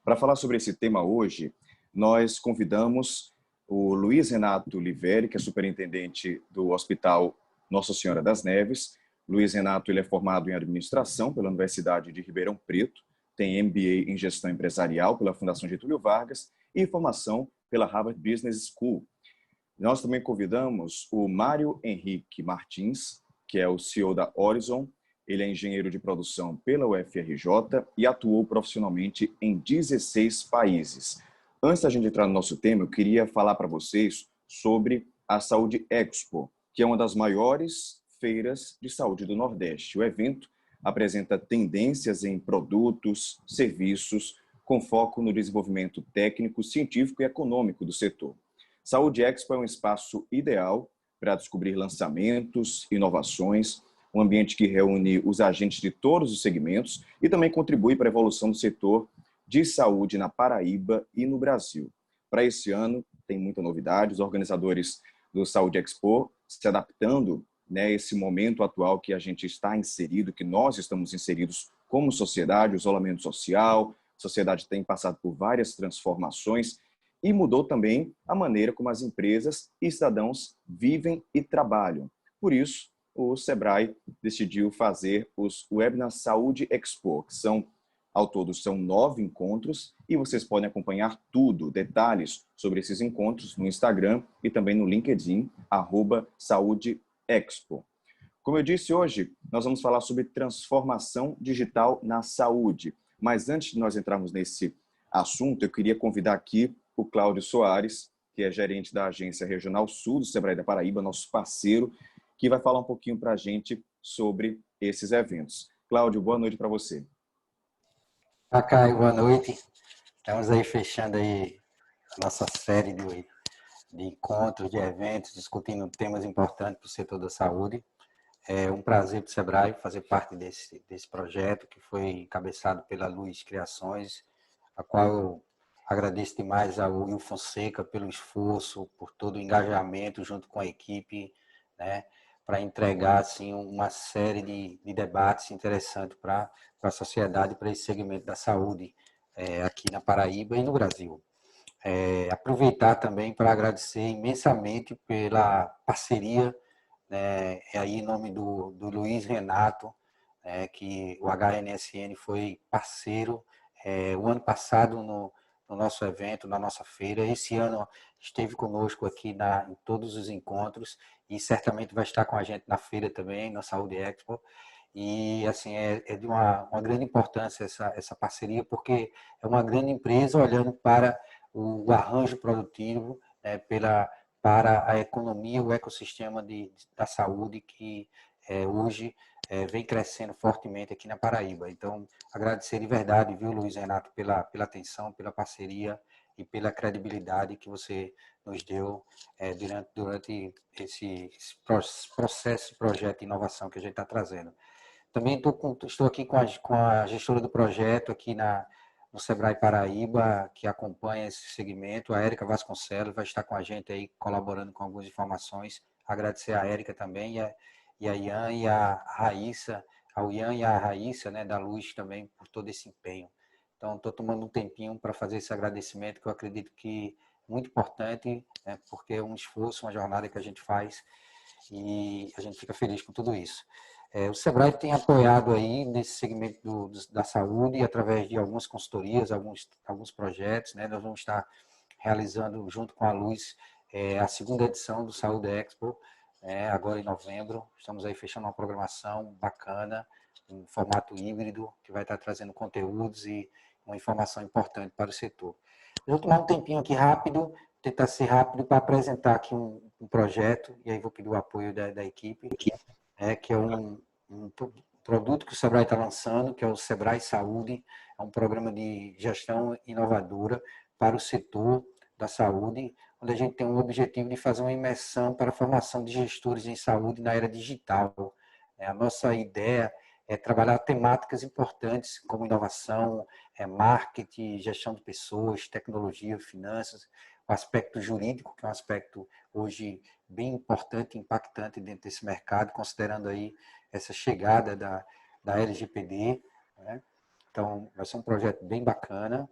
Para falar sobre esse tema hoje, nós convidamos o Luiz Renato Liveri, que é superintendente do Hospital Nossa Senhora das Neves. Luiz Renato ele é formado em administração pela Universidade de Ribeirão Preto, tem MBA em gestão empresarial pela Fundação Getúlio Vargas e formação pela Harvard Business School. Nós também convidamos o Mário Henrique Martins, que é o CEO da Horizon. Ele é engenheiro de produção pela UFRJ e atuou profissionalmente em 16 países. Antes da gente entrar no nosso tema, eu queria falar para vocês sobre a Saúde Expo, que é uma das maiores feiras de saúde do Nordeste. O evento apresenta tendências em produtos, serviços, com foco no desenvolvimento técnico, científico e econômico do setor. Saúde Expo é um espaço ideal para descobrir lançamentos, inovações, um ambiente que reúne os agentes de todos os segmentos e também contribui para a evolução do setor de saúde na Paraíba e no Brasil. Para esse ano, tem muita novidade, os organizadores do Saúde Expo se adaptando a esse momento atual que a gente está inserido, que nós estamos inseridos como sociedade, o isolamento social, a sociedade tem passado por várias transformações e mudou também a maneira como as empresas e cidadãos vivem e trabalham. Por isso, o Sebrae decidiu fazer os Webinar Saúde Expo, que ao todo são 9 encontros, e vocês podem acompanhar tudo, detalhes sobre esses encontros no Instagram e também no LinkedIn, @SaúdeExpo. Como eu disse, hoje nós vamos falar sobre transformação digital na saúde. Mas antes de nós entrarmos nesse assunto, eu queria convidar aqui o Cláudio Soares, que é gerente da Agência Regional Sul do Sebrae da Paraíba, nosso parceiro, que vai falar um pouquinho para a gente sobre esses eventos. Cláudio, boa noite para você. Caio, boa noite. Estamos aí fechando aí a nossa série de encontros, de eventos, discutindo temas importantes para o setor da saúde. É um prazer para o Sebrae fazer parte desse projeto que foi encabeçado pela Luz Criações, a qual eu agradeço demais ao Will Fonseca pelo esforço, por todo o engajamento junto com a equipe, né, para entregar assim, uma série de debates interessantes para a sociedade, para esse segmento da saúde aqui na Paraíba e no Brasil. Aproveitar também para agradecer imensamente pela parceria, aí em nome do Luiz Renato, que o HNSN foi parceiro o ano passado no nosso evento, na nossa feira. Esse ano esteve conosco aqui em todos os encontros e certamente vai estar com a gente na feira também, na Saúde Expo. E assim é de uma grande importância essa parceria, porque é uma grande empresa olhando para o arranjo produtivo para a economia, o ecossistema da saúde que hoje vem crescendo fortemente aqui na Paraíba. Então, agradecer de verdade, viu, Luiz Renato, pela atenção, pela parceria e pela credibilidade que você nos deu durante esse processo, projeto de inovação que a gente está trazendo. Também estou aqui com a gestora do projeto aqui no Sebrae Paraíba, que acompanha esse segmento, a Érica Vasconcelos, vai estar com a gente aí, colaborando com algumas informações. Agradecer a Érica também, e a Ian e a Raíssa, ao Ian e a Raíssa, né, da Luz também, por todo esse empenho. Então, estou tomando um tempinho para fazer esse agradecimento, que eu acredito que é muito importante, né, porque é um esforço, uma jornada que a gente faz, e a gente fica feliz com tudo isso. O Sebrae tem apoiado aí nesse segmento da saúde através de algumas consultorias, alguns projetos, né? Nós vamos estar realizando junto com a Luz a segunda edição do Saúde Expo, agora em novembro. Estamos aí fechando uma programação bacana, em formato híbrido, que vai estar trazendo conteúdos e uma informação importante para o setor. Eu vou tomar um tempinho aqui rápido, tentar ser rápido para apresentar aqui um projeto, e aí vou pedir o apoio da equipe, que é um produto que o Sebrae está lançando, que é o Sebrae Saúde, é um programa de gestão inovadora para o setor da saúde, onde a gente tem o objetivo de fazer uma imersão para a formação de gestores em saúde na era digital. A nossa ideia é trabalhar temáticas importantes como inovação, marketing, gestão de pessoas, tecnologia, finanças, o aspecto jurídico, que é um aspecto hoje bem importante e impactante dentro desse mercado, considerando aí essa chegada da LGPD, né? Então, vai ser um projeto bem bacana.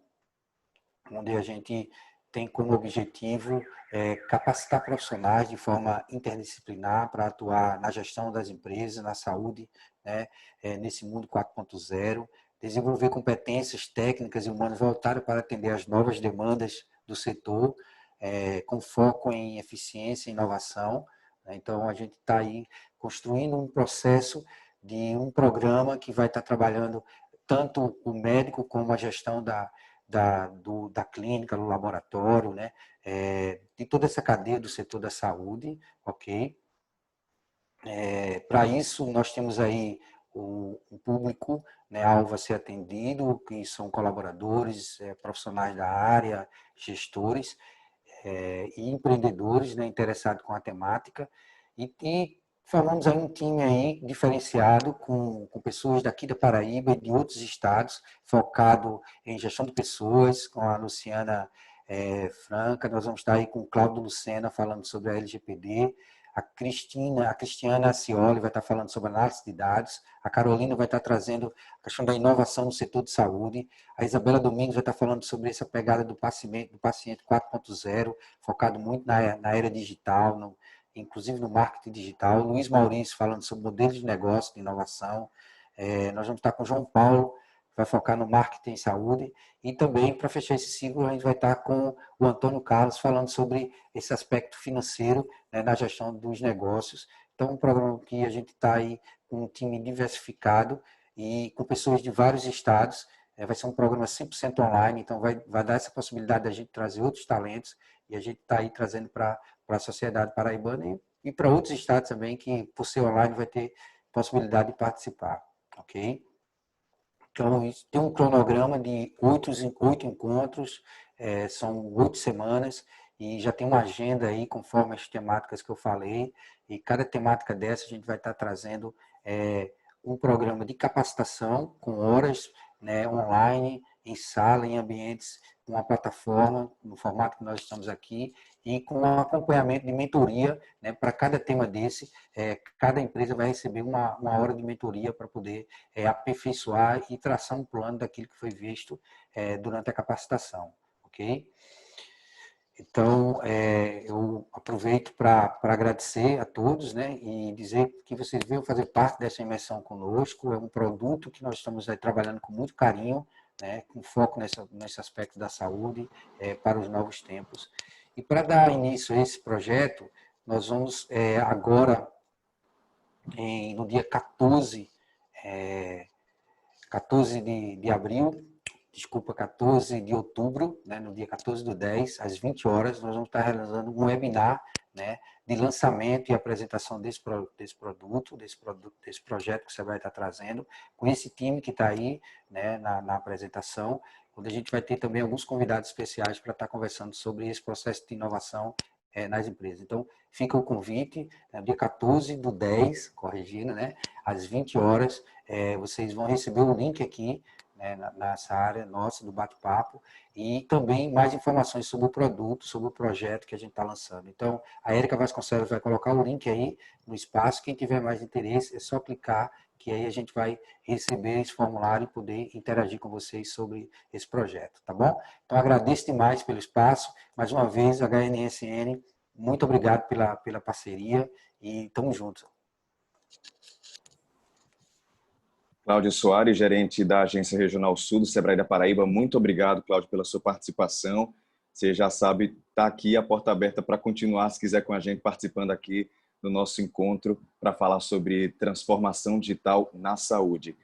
onde a gente tem como objetivo capacitar profissionais de forma interdisciplinar para atuar na gestão das empresas, na saúde, né, nesse mundo 4.0, desenvolver competências técnicas e humanas voltadas para atender às novas demandas do setor, com foco em eficiência e inovação. Então, a gente está aí construindo um processo de um programa que vai estar trabalhando tanto o médico como a gestão da clínica, do laboratório, né? De toda essa cadeia do setor da saúde, ok? Para isso, nós temos aí o público, né, alvo a ser atendido, que são colaboradores, profissionais da área, gestores e empreendedores, né, interessados com a temática. E formamos aí um time aí diferenciado com pessoas daqui da Paraíba e de outros estados, focado em gestão de pessoas, com a Luciana Franca. Nós vamos estar aí com o Cláudio Lucena falando sobre a LGPD, a Cristiana Acioli vai estar falando sobre análise de dados, a Carolina vai estar trazendo a questão da inovação no setor de saúde, a Isabela Domingos vai estar falando sobre essa pegada do paciente 4.0, focado muito na era digital, inclusive no marketing digital. O Luiz Maurício falando sobre modelos de negócio, de inovação. Nós vamos estar com o João Paulo, que vai focar no marketing e saúde. E também, para fechar esse ciclo, a gente vai estar com o Antônio Carlos falando sobre esse aspecto financeiro, né, na gestão dos negócios. Então, um programa que a gente está aí com um time diversificado e com pessoas de vários estados. Vai ser um programa 100% online, então vai dar essa possibilidade da gente trazer outros talentos e a gente está aí trazendo para a sociedade paraibana e para outros estados também que, por ser online, vai ter possibilidade de participar, ok? Então, tem um cronograma de 8 encontros, são 8 semanas, e já tem uma agenda aí, conforme as temáticas que eu falei, e cada temática dessa a gente vai estar trazendo um programa de capacitação com horas, né, online, em sala, em ambientes, com uma plataforma, no formato que nós estamos aqui, e com um acompanhamento de mentoria, né, para cada tema desse. Cada empresa vai receber uma hora de mentoria para poder aperfeiçoar e traçar um plano daquilo que foi visto durante a capacitação, ok? Então, eu aproveito para agradecer a todos, né, e dizer que vocês venham fazer parte dessa imersão conosco. É um produto que nós estamos aí trabalhando com muito carinho, né, com foco nesse aspecto da saúde para os novos tempos. E para dar início a esse projeto, nós vamos agora, no dia 14 de abril, 14 de outubro, né, no dia 14/10, às 20 horas, nós vamos estar realizando um webinar, né, de lançamento e apresentação desse produto, desse projeto que você vai estar trazendo, com esse time que está aí, né, na apresentação, onde a gente vai ter também alguns convidados especiais para estar conversando sobre esse processo de inovação nas empresas. Então, fica o convite, dia 14/10, corrigindo, né, às 20 horas, vocês vão receber o link aqui, né, nessa área nossa do bate-papo, e também mais informações sobre o produto, sobre o projeto que a gente está lançando. Então, a Érica Vasconcelos vai colocar o link aí no espaço. Quem tiver mais interesse, é só clicar, que aí a gente vai receber esse formulário e poder interagir com vocês sobre esse projeto, tá bom? Então, agradeço demais pelo espaço. Mais uma vez, HNSN, muito obrigado pela parceria e estamos juntos. Cláudio Soares, gerente da Agência Regional Sul do Sebrae da Paraíba. Muito obrigado, Cláudio, pela sua participação. Você já sabe, está aqui a porta aberta para continuar, se quiser, com a gente participando aqui do nosso encontro para falar sobre transformação digital na saúde.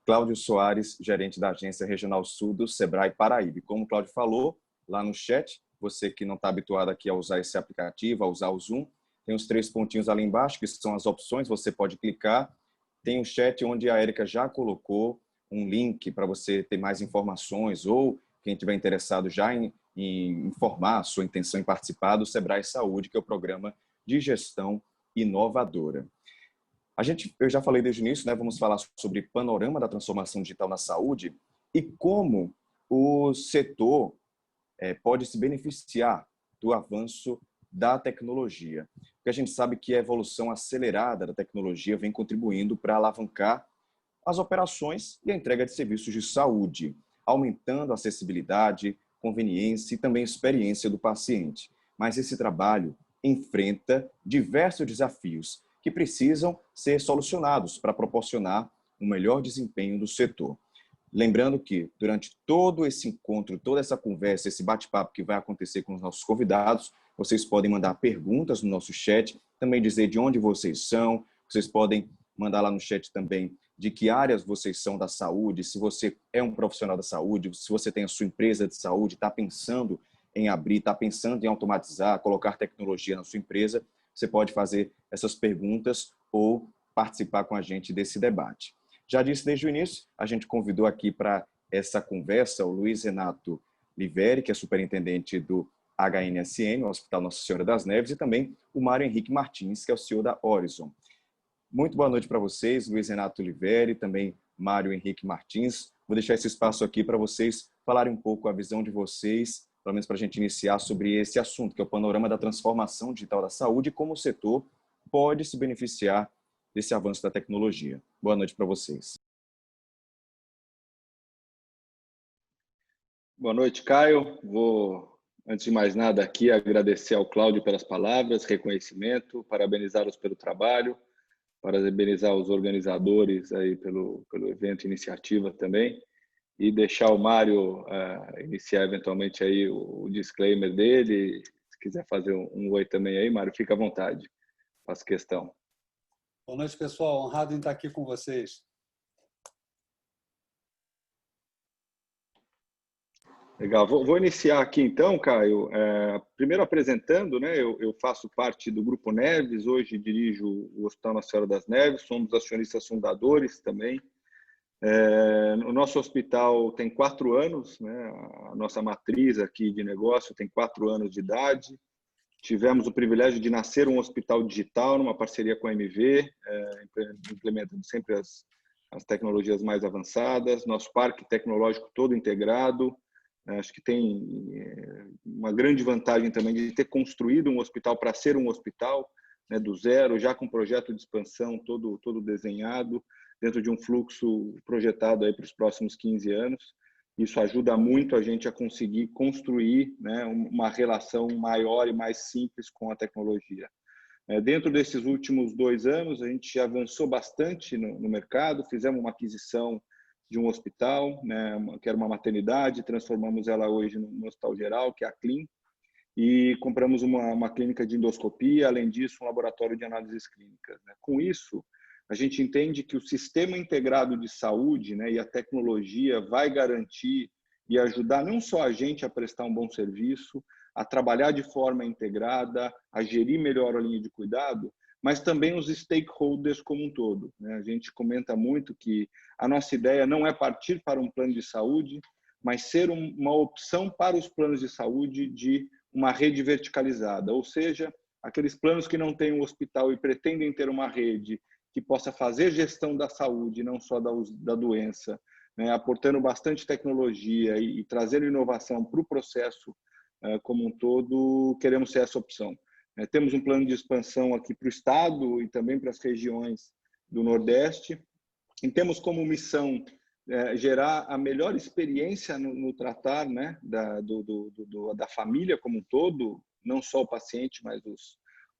Cláudio Soares, gerente da Agência Regional Sul do Sebrae Paraíba. Como o Cláudio falou lá no chat, você que não está habituado aqui a usar esse aplicativo, a usar o Zoom, tem os 3 pontinhos ali embaixo, que são as opções, você pode clicar. Tem um chat onde a Érica já colocou um link para você ter mais informações ou quem estiver interessado já em informar a sua intenção em participar do Sebrae Saúde, que é o programa de gestão inovadora. Eu já falei desde o início, né? Vamos falar sobre panorama da transformação digital na saúde e como o setor pode se beneficiar do avanço da tecnologia. Porque a gente sabe que a evolução acelerada da tecnologia vem contribuindo para alavancar as operações e a entrega de serviços de saúde, aumentando a acessibilidade, conveniência e também experiência do paciente. Mas esse trabalho enfrenta diversos desafios que precisam ser solucionados para proporcionar um melhor desempenho do setor. Lembrando que, durante todo esse encontro, toda essa conversa, esse bate-papo que vai acontecer com os nossos convidados, vocês podem mandar perguntas no nosso chat, também dizer de onde vocês são, vocês podem mandar lá no chat também de que áreas vocês são da saúde, se você é um profissional da saúde, se você tem a sua empresa de saúde, está pensando em abrir, está pensando em automatizar, colocar tecnologia na sua empresa, você pode fazer essas perguntas ou participar com a gente desse debate. Já disse desde o início, a gente convidou aqui para essa conversa o Luiz Renato Liveri, que é superintendente do HNSN, o Hospital Nossa Senhora das Neves, e também o Mário Henrique Martins, que é o CEO da Horizon. Muito boa noite para vocês, Luiz Renato Liveri, também Mário Henrique Martins. Vou deixar esse espaço aqui para vocês falarem um pouco a visão de vocês, pelo menos para a gente iniciar sobre esse assunto, que é o panorama da transformação digital da saúde e como o setor pode se beneficiar desse avanço da tecnologia. Boa noite para vocês. Boa noite, Caio. Vou, antes de mais nada, aqui agradecer ao Cláudio pelas palavras, reconhecimento, parabenizá-los pelo trabalho, parabenizar os organizadores aí pelo evento, iniciativa também, e deixar o Mário iniciar eventualmente aí o disclaimer dele. Se quiser fazer um oi também aí, Mário, fica à vontade. Faço questão. Boa noite, pessoal. Honrado em estar aqui com vocês. Legal. Vou iniciar aqui então, Caio. Primeiro apresentando, né? Eu faço parte do Grupo Neves, hoje dirijo o Hospital Nossa Senhora das Neves, somos acionistas fundadores também. O nosso hospital tem 4 anos, né? A nossa matriz aqui de negócio tem 4 anos de idade. Tivemos o privilégio de nascer um hospital digital numa parceria com a MV, implementando sempre as tecnologias mais avançadas, nosso parque tecnológico todo integrado. Acho que tem uma grande vantagem também de ter construído um hospital para ser um hospital, né, do zero, já com projeto de expansão todo desenhado, dentro de um fluxo projetado aí para os próximos 15 anos. Isso ajuda muito a gente a conseguir construir, né, uma relação maior e mais simples com a tecnologia. Dentro desses últimos 2 anos, a gente avançou bastante no mercado, fizemos uma aquisição de um hospital, né, que era uma maternidade, transformamos ela hoje no Hospital Geral, que é a Clean, e compramos uma clínica de endoscopia, além disso, um laboratório de análises clínicas. Né? Com isso, a gente entende que o sistema integrado de saúde, né, e a tecnologia vai garantir e ajudar não só a gente a prestar um bom serviço, a trabalhar de forma integrada, a gerir melhor a linha de cuidado, mas também os stakeholders como um todo. Né? A gente comenta muito que a nossa ideia não é partir para um plano de saúde, mas ser uma opção para os planos de saúde de uma rede verticalizada, ou seja, aqueles planos que não têm um hospital e pretendem ter uma rede que possa fazer gestão da saúde, não só da doença, né, aportando bastante tecnologia e trazendo inovação para o processo como um todo, queremos ser essa opção. Temos um plano de expansão aqui para o estado e também para as regiões do Nordeste, e temos como missão gerar a melhor experiência no tratar, né, da família como um todo, não só o paciente, mas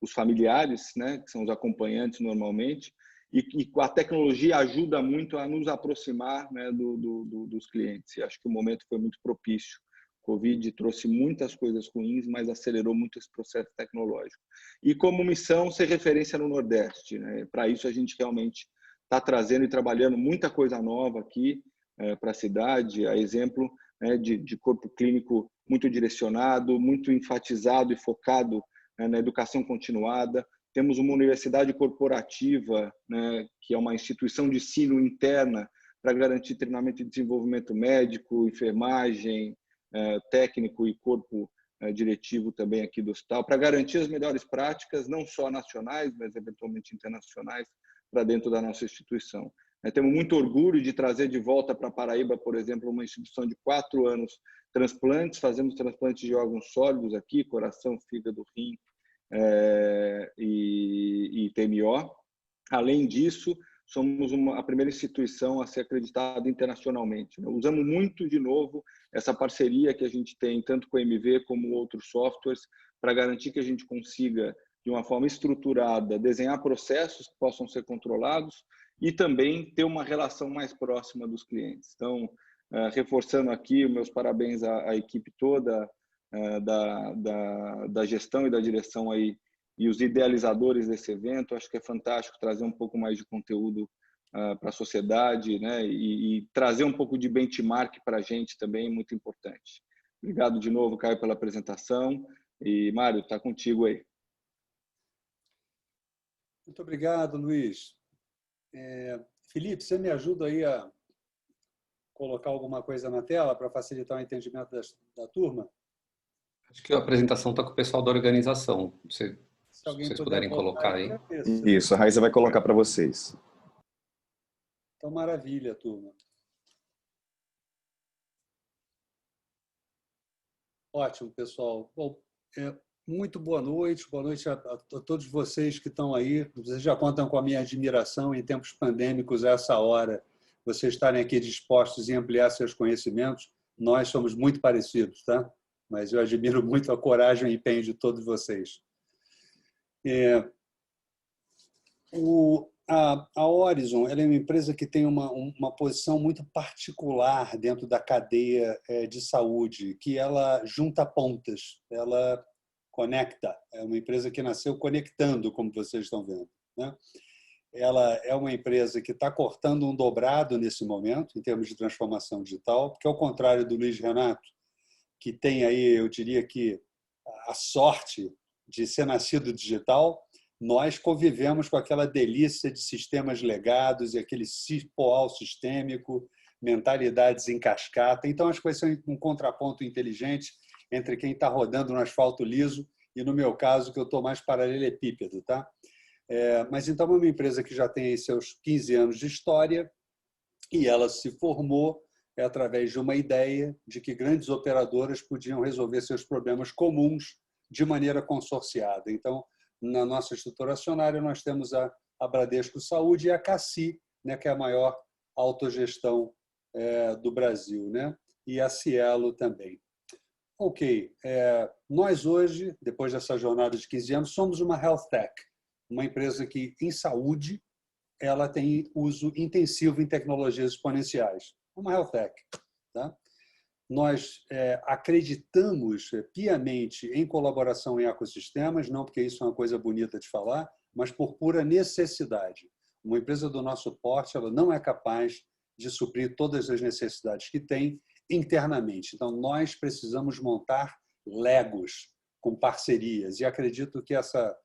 os familiares, né, que são os acompanhantes normalmente, e a tecnologia ajuda muito a nos aproximar, né, dos clientes. E acho que o momento foi muito propício. O Covid trouxe muitas coisas ruins, mas acelerou muito esse processo tecnológico. E como missão, ser referência no Nordeste. Né? Para isso, a gente realmente está trazendo e trabalhando muita coisa nova aqui para a cidade, a exemplo, né, de corpo clínico muito direcionado, muito enfatizado e focado na educação continuada. Temos uma universidade corporativa, né, que é uma instituição de ensino interna para garantir treinamento e desenvolvimento médico, enfermagem, técnico e corpo diretivo também aqui do hospital, para garantir as melhores práticas, não só nacionais, mas eventualmente internacionais, para dentro da nossa instituição. Temos muito orgulho de trazer de volta para Paraíba, por exemplo, uma instituição de 4 anos transplantes, fazemos transplantes de órgãos sólidos aqui, coração, fígado, rim e TMO. Além disso, somos a primeira instituição a ser acreditada internacionalmente. Usamos muito, de novo, essa parceria que a gente tem, tanto com a MV como outros softwares, para garantir que a gente consiga, de uma forma estruturada, desenhar processos que possam ser controlados e também ter uma relação mais próxima dos clientes. Então, reforçando aqui, meus parabéns à equipe toda da gestão e da direção aí, e os idealizadores desse evento. Acho que é fantástico trazer um pouco mais de conteúdo para a sociedade, né? E trazer um pouco de benchmark para a gente também, muito importante. Obrigado de novo, Caio, pela apresentação. E, Mário, está contigo aí. Muito obrigado, Luiz. Felipe, você me ajuda aí a colocar alguma coisa na tela para facilitar o entendimento da turma? Acho que a apresentação está com o pessoal da organização. Se vocês puderem colocar aí. Isso, a Raíssa vai colocar para vocês. Então, maravilha, turma. Ótimo, pessoal. Bom, muito boa noite a todos vocês que estão aí. Vocês já contam com a minha admiração em tempos pandêmicos, a essa hora, vocês estarem aqui dispostos em ampliar seus conhecimentos. Nós somos muito parecidos, tá? Mas eu admiro muito a coragem e empenho de todos vocês. A Horizon, ela é uma empresa que tem uma posição muito particular dentro da cadeia de saúde, que ela junta pontas, ela conecta. É uma empresa que nasceu conectando, como vocês estão vendo, né? Ela é uma empresa que está cortando um dobrado nesse momento, em termos de transformação digital, porque, ao contrário do Luiz Renato, que tem aí, eu diria que, a sorte de ser nascido digital, nós convivemos com aquela delícia de sistemas legados e aquele cipoal sistêmico, mentalidades em cascata. Então, acho que vai ser um contraponto inteligente entre quem está rodando no asfalto liso e, no meu caso, que eu estou mais paralelepípedo, tá? Mas, então, é uma empresa que já tem aí seus 15 anos de história e ela se formou através de uma ideia de que grandes operadoras podiam resolver seus problemas comuns de maneira consorciada. Então, na nossa estrutura acionária, nós temos a Bradesco Saúde e a CACI, né, que é a maior autogestão do Brasil, né? E a Cielo também. Ok, nós hoje, depois dessa jornada de 15 anos, somos uma Health Tech, uma empresa que, em saúde, ela tem uso intensivo em tecnologias exponenciais. Uma Health Tech, tá? Nós acreditamos piamente em colaboração em ecossistemas, não porque isso é uma coisa bonita de falar, mas por pura necessidade. Uma empresa do nosso porte, ela não é capaz de suprir todas as necessidades que tem internamente. Então, nós precisamos montar Legos com parcerias. E acredito que essa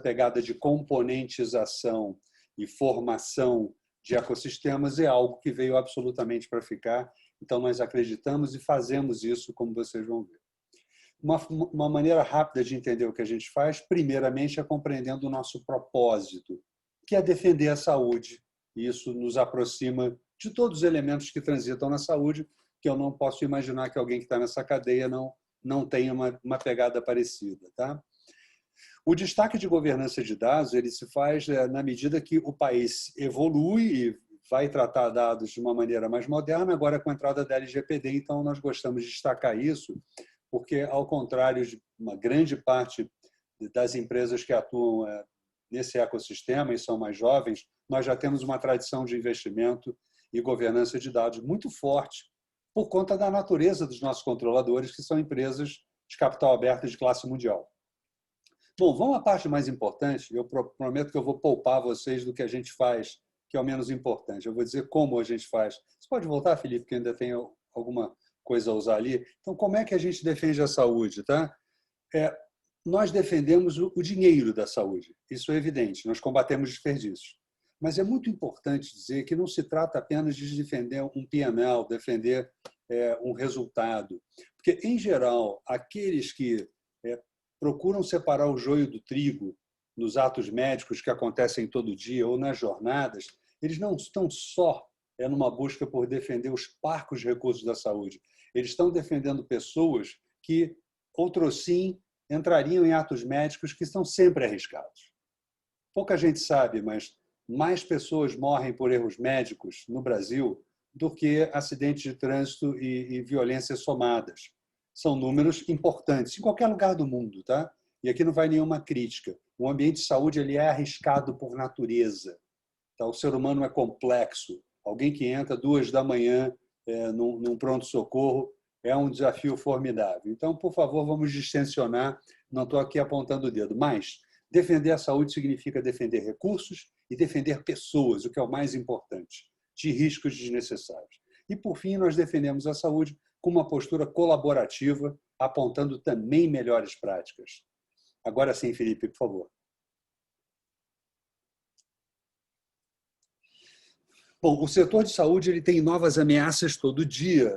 pegada de componentização e formação de ecossistemas é algo que veio absolutamente para ficar. Então, nós acreditamos e fazemos isso, como vocês vão ver. Uma maneira rápida de entender o que a gente faz, primeiramente, é compreendendo o nosso propósito, que é defender a saúde. E isso nos aproxima de todos os elementos que transitam na saúde, que eu não posso imaginar que alguém que está nessa cadeia não tenha uma pegada parecida, tá? O destaque de governança de dados ele se faz na medida que o país evolui e vai tratar dados de uma maneira mais moderna, agora com a entrada da LGPD. Então, nós gostamos de destacar isso, porque, ao contrário de uma grande parte das empresas que atuam nesse ecossistema e são mais jovens, nós já temos uma tradição de investimento e governança de dados muito forte, por conta da natureza dos nossos controladores, que são empresas de capital aberto de classe mundial. Bom, vamos à parte mais importante. Eu prometo que eu vou poupar vocês do que a gente faz, que é o menos importante. Eu vou dizer como a gente faz. Você pode voltar, Felipe, que ainda tem alguma coisa a usar ali? Então, como é que a gente defende a saúde, tá? Nós defendemos o dinheiro da saúde. Isso é evidente. Nós combatemos desperdícios. Mas é muito importante dizer que não se trata apenas de defender um P&L, defender um resultado. Porque, em geral, aqueles que procuram separar o joio do trigo nos atos médicos que acontecem todo dia ou nas jornadas, eles não estão só numa busca por defender os parcos recursos da saúde. Eles estão defendendo pessoas que, outrossim, entrariam em atos médicos que estão sempre arriscados. Pouca gente sabe, mas mais pessoas morrem por erros médicos no Brasil do que acidentes de trânsito e violências somadas. São números importantes em qualquer lugar do mundo, tá? E aqui não vai nenhuma crítica. O ambiente de saúde ele é arriscado por natureza. Tá? O ser humano é complexo. Alguém que entra 2 da manhã num pronto-socorro é um desafio formidável. Então, por favor, vamos distensionar. Não estou aqui apontando o dedo, mas defender a saúde significa defender recursos e defender pessoas, o que é o mais importante, de riscos desnecessários. E, por fim, nós defendemos a saúde com uma postura colaborativa, apontando também melhores práticas. Agora sim, Felipe, por favor. Bom, o setor de saúde ele tem novas ameaças todo dia.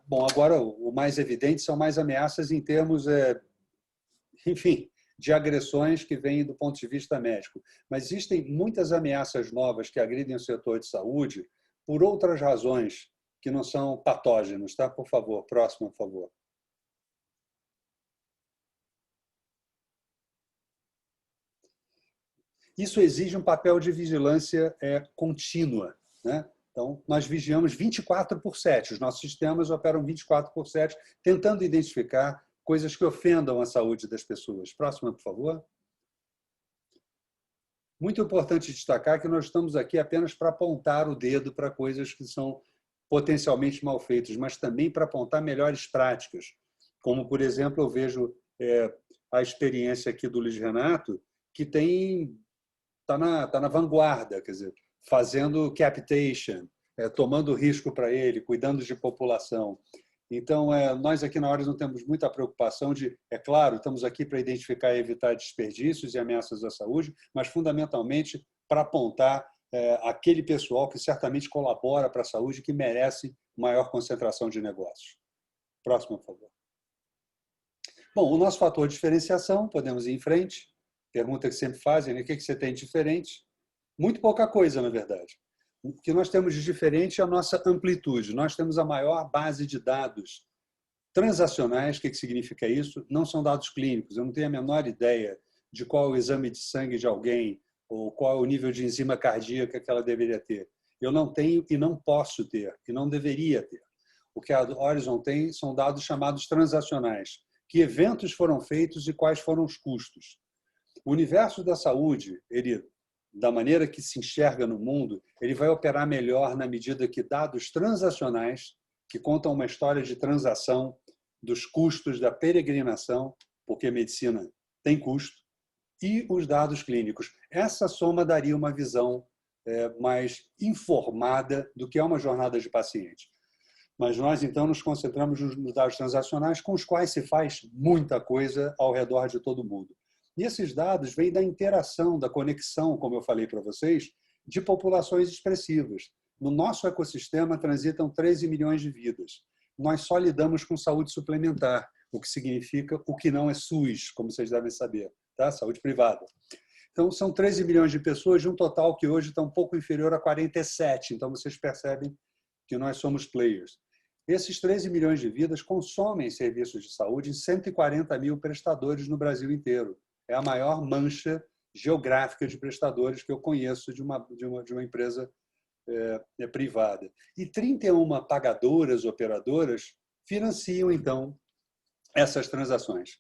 Bom, agora o mais evidente são mais ameaças em termos, enfim, de agressões que vêm do ponto de vista médico. Mas existem muitas ameaças novas que agridem o setor de saúde por outras razões que não são patógenos, tá? Por favor, próximo, por favor. Isso exige um papel de vigilância contínua, né? Então, nós vigiamos 24/7. Os nossos sistemas operam 24/7, tentando identificar coisas que ofendam a saúde das pessoas. Próxima, por favor. Muito importante destacar que nós estamos aqui apenas para apontar o dedo para coisas que são potencialmente mal feitas, mas também para apontar melhores práticas. Como, por exemplo, eu vejo a experiência aqui do Luiz Renato, que está na vanguarda, quer dizer, fazendo capitation, tomando risco para ele, cuidando de população. Então, nós aqui na Aureus não temos muita preocupação de, é claro, estamos aqui para identificar e evitar desperdícios e ameaças à saúde, mas fundamentalmente para apontar aquele pessoal que certamente colabora para a saúde e que merece maior concentração de negócios. Próximo, por favor. Bom, o nosso fator de diferenciação, podemos ir em frente. Pergunta que sempre fazem, né? O que você tem de diferente? Muito pouca coisa, na verdade. O que nós temos de diferente é a nossa amplitude. Nós temos a maior base de dados transacionais. O que significa isso? Não são dados clínicos. Eu não tenho a menor ideia de qual é o exame de sangue de alguém ou qual é o nível de enzima cardíaca que ela deveria ter. Eu não tenho e não posso ter, e não deveria ter. O que a Horizon tem são dados chamados transacionais. Que eventos foram feitos e quais foram os custos. O universo da saúde, ele, da maneira que se enxerga no mundo, ele vai operar melhor na medida que dados transacionais, que contam uma história de transação, dos custos da peregrinação, porque a medicina tem custo, e os dados clínicos. Essa soma daria uma visão mais informada do que é uma jornada de paciente. Mas nós, então, nos concentramos nos dados transacionais com os quais se faz muita coisa ao redor de todo mundo. E esses dados vêm da interação, da conexão, como eu falei para vocês, de populações expressivas. No nosso ecossistema transitam 13 milhões de vidas. Nós só lidamos com saúde suplementar, o que significa o que não é SUS, como vocês devem saber, tá? Saúde privada. Então, são 13 milhões de pessoas de um total que hoje está um pouco inferior a 47. Então, vocês percebem que nós somos players. Esses 13 milhões de vidas consomem serviços de saúde em 140 mil prestadores no Brasil inteiro. É a maior mancha geográfica de prestadores que eu conheço de uma empresa privada. E 31 pagadoras, operadoras, financiam, então, essas transações.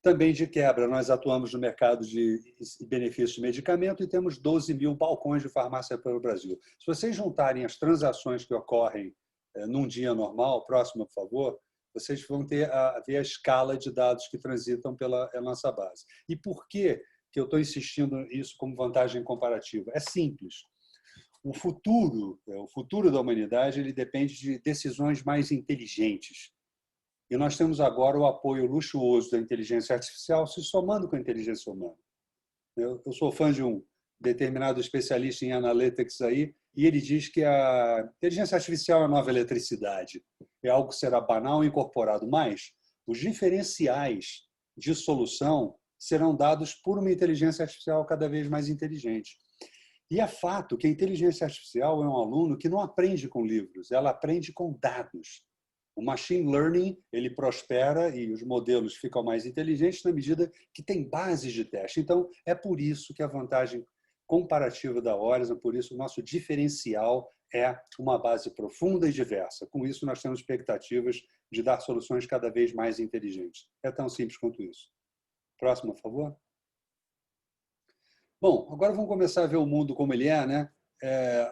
Também, de quebra, nós atuamos no mercado de benefícios de medicamento e temos 12 mil balcões de farmácia pelo Brasil. Se vocês juntarem as transações que ocorrem num dia normal, próximo, por favor, vocês vão ver a escala de dados que transitam pela nossa base. E por que eu estou insistindo nisso como vantagem comparativa? É simples. O futuro da humanidade ele depende de decisões mais inteligentes. E nós temos agora o apoio luxuoso da inteligência artificial se somando com a inteligência humana. Eu sou fã de um determinado especialista em analytics aí, e ele diz que a inteligência artificial é a nova eletricidade. É algo que será banal e incorporado, mas os diferenciais de solução serão dados por uma inteligência artificial cada vez mais inteligente. E é fato que a inteligência artificial é um aluno que não aprende com livros, ela aprende com dados. O machine learning ele prospera e os modelos ficam mais inteligentes na medida que tem bases de teste. Então, é por isso que a vantagem comparativa da Horizon, por isso o nosso diferencial é uma base profunda e diversa. Com isso, nós temos expectativas de dar soluções cada vez mais inteligentes. É tão simples quanto isso. Próximo, por favor. Bom, agora vamos começar a ver o mundo como ele é, né?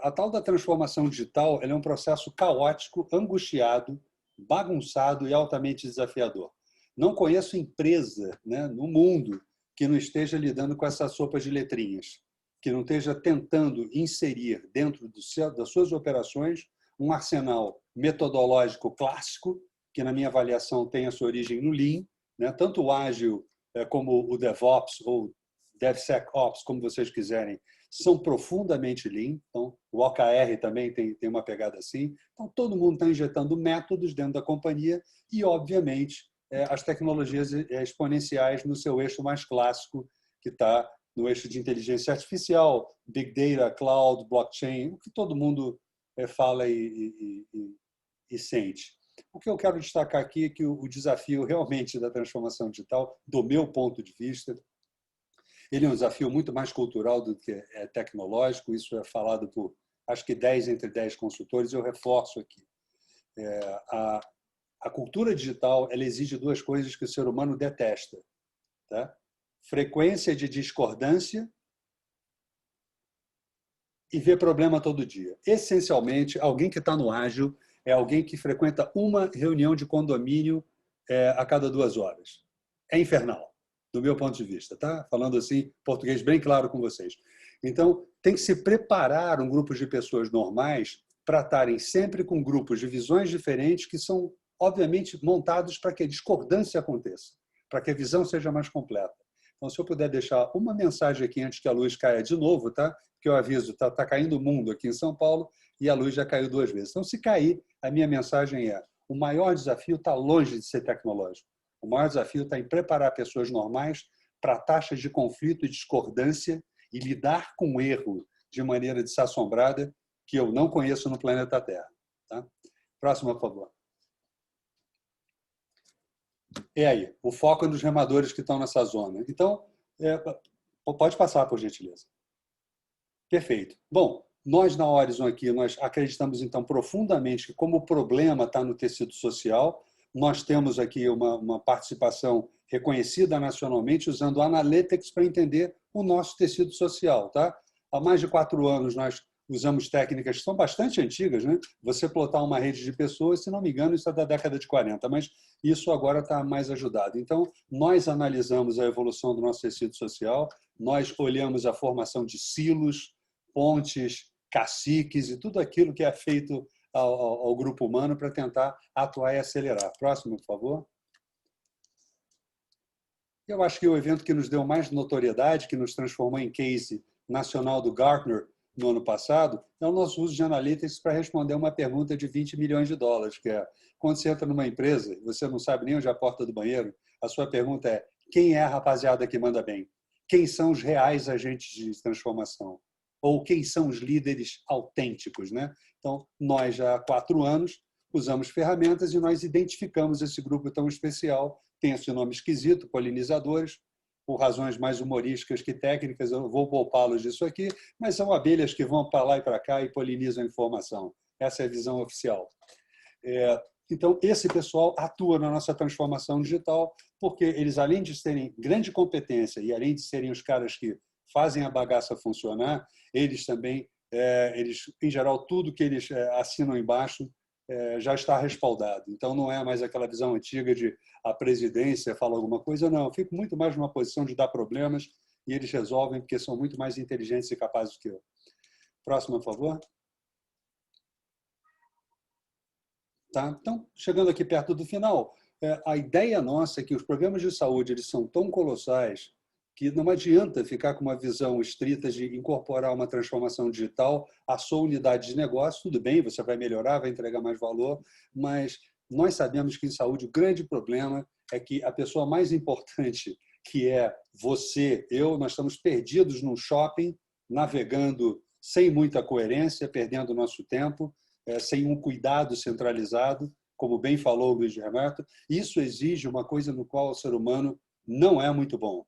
A tal da transformação digital ela é um processo caótico, angustiado, bagunçado e altamente desafiador. Não conheço empresa, né, no mundo que não esteja lidando com essa sopa de letrinhas, que não esteja tentando inserir dentro das suas operações um arsenal metodológico clássico, que, na minha avaliação, tem a sua origem no Lean, né? Tanto o ágil como o DevOps ou DevSecOps, como vocês quiserem, são profundamente Lean. Então, o OKR também tem uma pegada assim. Então, todo mundo está injetando métodos dentro da companhia e, obviamente, as tecnologias exponenciais no seu eixo mais clássico, que está no eixo de inteligência artificial, Big Data, Cloud, Blockchain, o que todo mundo fala e sente. O que eu quero destacar aqui é que o desafio realmente da transformação digital, do meu ponto de vista, ele é um desafio muito mais cultural do que tecnológico. Isso é falado por, acho que 10 entre 10 consultores, eu reforço aqui. A cultura digital ela exige duas coisas que o ser humano detesta. Tá? Frequência de discordância e ver problema todo dia. Essencialmente, alguém que está no ágil é alguém que frequenta uma reunião de condomínio a cada 2 horas. É infernal, do meu ponto de vista, tá? Falando assim, português bem claro com vocês. Então, tem que se preparar um grupo de pessoas normais para estarem sempre com grupos de visões diferentes que são, obviamente, montados para que a discordância aconteça, para que a visão seja mais completa. Então, se eu puder deixar uma mensagem aqui antes que a luz caia de novo, tá? Que eu aviso, tá caindo o mundo aqui em São Paulo e a luz já caiu 2 vezes. Então, se cair, a minha mensagem é: o maior desafio está longe de ser tecnológico. O maior desafio está em preparar pessoas normais para taxas de conflito e discordância e lidar com o erro de maneira desassombrada que eu não conheço no planeta Terra. Tá? Próxima, por favor. E aí, o foco é nos remadores que estão nessa zona. Então, pode passar, por gentileza. Perfeito. Bom, nós na Horizon aqui, nós acreditamos então profundamente que como o problema está no tecido social, nós temos aqui uma participação reconhecida nacionalmente usando Analytics para entender o nosso tecido social. Tá? Há mais de 4 anos nós usamos técnicas que são bastante antigas, né? Você plotar uma rede de pessoas, se não me engano, isso é da década de 40, mas isso agora está mais ajudado. Então, nós analisamos a evolução do nosso tecido social, nós olhamos a formação de silos, pontes, caciques e tudo aquilo que é feito ao grupo humano para tentar atuar e acelerar. Próximo, por favor. Eu acho que o evento que nos deu mais notoriedade, que nos transformou em case nacional do Gartner no ano passado, é o nosso uso de Analytics para responder uma pergunta de $20 milhões, que é: quando você entra numa empresa e você não sabe nem onde é a porta do banheiro, a sua pergunta é: quem é a rapaziada que manda bem? Quem são os reais agentes de transformação? Ou quem são os líderes autênticos, né? Então, nós já há 4 anos usamos ferramentas e nós identificamos esse grupo tão especial, tem esse nome esquisito, polinizadores, por razões mais humorísticas que técnicas, eu vou poupá-los disso aqui, mas são abelhas que vão para lá e para cá e polinizam a informação. Essa é a visão oficial. Então, esse pessoal atua na nossa transformação digital, porque eles, além de terem grande competência e além de serem os caras que fazem a bagaça funcionar, eles também, em geral, tudo que eles assinam embaixo já está respaldado. Então, não é mais aquela visão antiga de a presidência fala alguma coisa, não. Eu fico muito mais numa posição de dar problemas e eles resolvem porque são muito mais inteligentes e capazes que eu. Próximo, por favor. Tá? Então, chegando aqui perto do final, a ideia nossa é que os programas de saúde eles são tão colossais que não adianta ficar com uma visão estrita de incorporar uma transformação digital à sua unidade de negócio. Tudo bem, você vai melhorar, vai entregar mais valor, mas nós sabemos que em saúde o grande problema é que a pessoa mais importante, que é você, nós estamos perdidos num shopping, navegando sem muita coerência, perdendo nosso tempo, sem um cuidado centralizado, como bem falou o Luiz Renato. Isso exige uma coisa no qual o ser humano não é muito bom,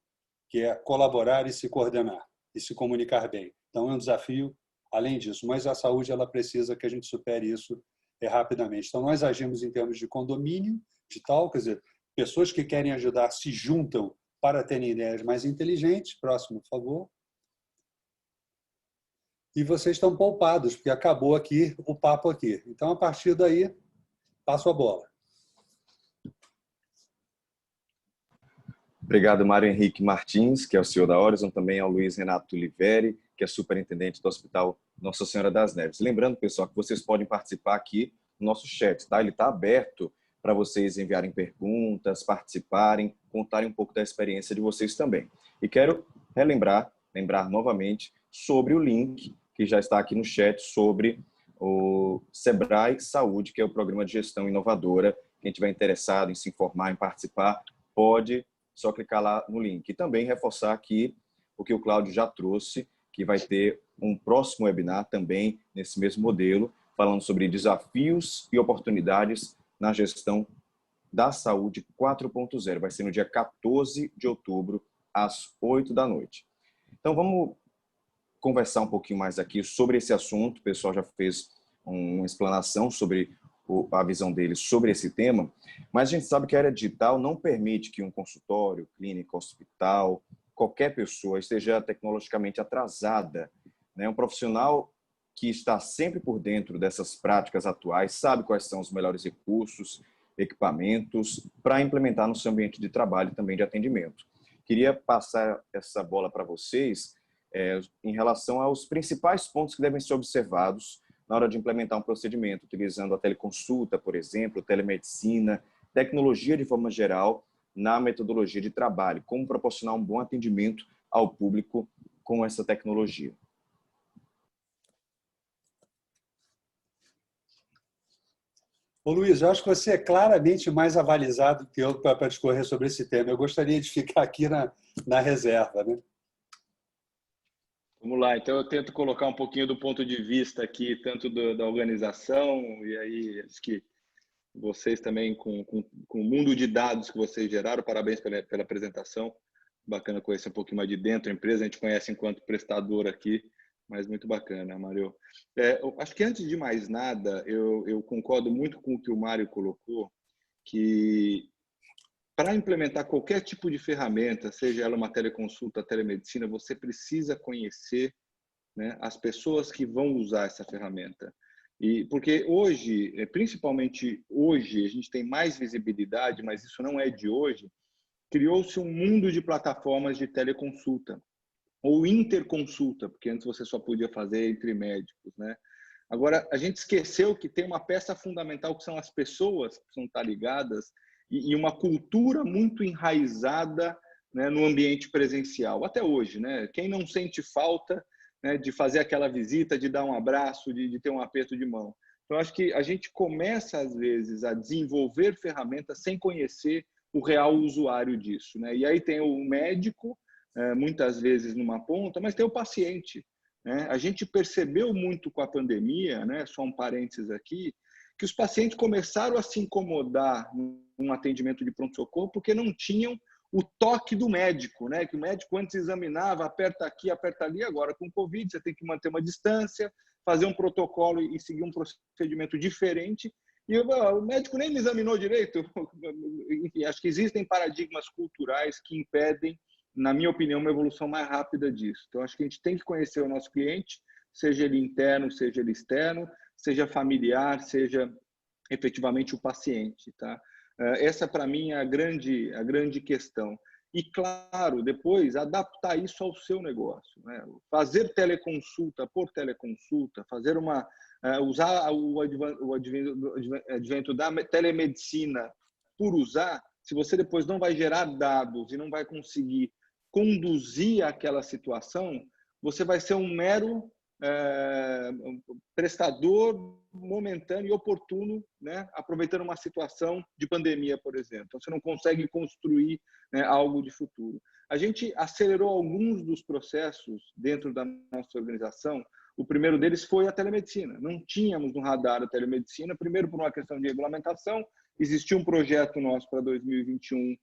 que é colaborar e se coordenar, e se comunicar bem. Então, é um desafio além disso. Mas a saúde ela precisa que a gente supere isso rapidamente. Então, nós agimos em termos de condomínio, de tal, quer dizer, pessoas que querem ajudar se juntam para terem ideias mais inteligentes. Próximo, por favor. E vocês estão poupados, porque acabou aqui o papo aqui. Então, a partir daí, passo a bola. Obrigado, Mário Henrique Martins, que é o CEO da Horizon, também ao Luiz Renato Liveri, que é superintendente do Hospital Nossa Senhora das Neves. Lembrando, pessoal, que vocês podem participar aqui no nosso chat, tá? Ele está aberto para vocês enviarem perguntas, participarem, contarem um pouco da experiência de vocês também. E quero lembrar novamente sobre o link que já está aqui no chat sobre o Sebrae Saúde, que é o programa de gestão inovadora. Quem estiver interessado em se informar, em participar, pode só clicar lá no link. E também reforçar aqui o que o Cláudio já trouxe, que vai ter um próximo webinar também nesse mesmo modelo, falando sobre desafios e oportunidades na gestão da saúde 4.0. Vai ser no dia 14 de outubro, às 8 da noite. Então, vamos conversar um pouquinho mais aqui sobre esse assunto. O pessoal já fez uma explanação sobre a visão deles sobre esse tema, mas a gente sabe que a era digital não permite que um consultório, clínica, hospital, qualquer pessoa esteja tecnologicamente atrasada, né? Um profissional que está sempre por dentro dessas práticas atuais, sabe quais são os melhores recursos, equipamentos para implementar no seu ambiente de trabalho e também de atendimento. Queria passar essa bola para vocês em relação aos principais pontos que devem ser observados na hora de implementar um procedimento, utilizando a teleconsulta, por exemplo, telemedicina, tecnologia de forma geral, na metodologia de trabalho, como proporcionar um bom atendimento ao público com essa tecnologia. Ô Luiz, eu acho que você é claramente mais avalizado que eu para discorrer sobre esse tema. Eu gostaria de ficar aqui na reserva, né? Vamos lá, então eu tento colocar um pouquinho do ponto de vista aqui, tanto da organização, e aí acho que vocês também, com o mundo de dados que vocês geraram, parabéns pela apresentação, bacana conhecer um pouquinho mais de dentro da empresa, a gente conhece enquanto prestador aqui, mas muito bacana, Mário. Acho que antes de mais nada, eu concordo muito com o que o Mário colocou, que para implementar qualquer tipo de ferramenta, seja ela uma teleconsulta, telemedicina, você precisa conhecer, né, as pessoas que vão usar essa ferramenta. E porque hoje, principalmente hoje, a gente tem mais visibilidade, mas isso não é de hoje, criou-se um mundo de plataformas de teleconsulta ou interconsulta, porque antes você só podia fazer entre médicos, né? Agora, a gente esqueceu que tem uma peça fundamental que são as pessoas que precisam estar ligadas e uma cultura muito enraizada, né, no ambiente presencial, até hoje, né? Quem não sente falta, né, de fazer aquela visita, de dar um abraço, de ter um aperto de mão? Então, acho que a gente começa, às vezes, a desenvolver ferramentas sem conhecer o real usuário disso, né? E aí tem o médico, muitas vezes numa ponta, mas tem o paciente, né? A gente percebeu muito com a pandemia, né, só um parênteses aqui, que os pacientes começaram a se incomodar num atendimento de pronto-socorro porque não tinham o toque do médico, né? Que o médico antes examinava, aperta aqui, aperta ali. Agora, com o Covid, você tem que manter uma distância, fazer um protocolo e seguir um procedimento diferente. E o médico nem me examinou direito. Enfim, acho que existem paradigmas culturais que impedem, na minha opinião, uma evolução mais rápida disso. Então, acho que a gente tem que conhecer o nosso cliente, seja ele interno, seja ele externo, seja familiar, seja efetivamente o paciente, tá? Essa, para mim, é a grande questão. E, claro, depois, adaptar isso ao seu negócio, né? Fazer teleconsulta por teleconsulta, fazer usar o advento da telemedicina por usar, se você depois não vai gerar dados e não vai conseguir conduzir aquela situação, você vai ser um mero prestador momentâneo e oportuno, né, aproveitando uma situação de pandemia, por exemplo. Então, você não consegue construir, né, algo de futuro. A gente acelerou alguns dos processos dentro da nossa organização. O primeiro deles foi a telemedicina. Não tínhamos no radar a telemedicina, primeiro por uma questão de regulamentação. Existia um projeto nosso para 2021,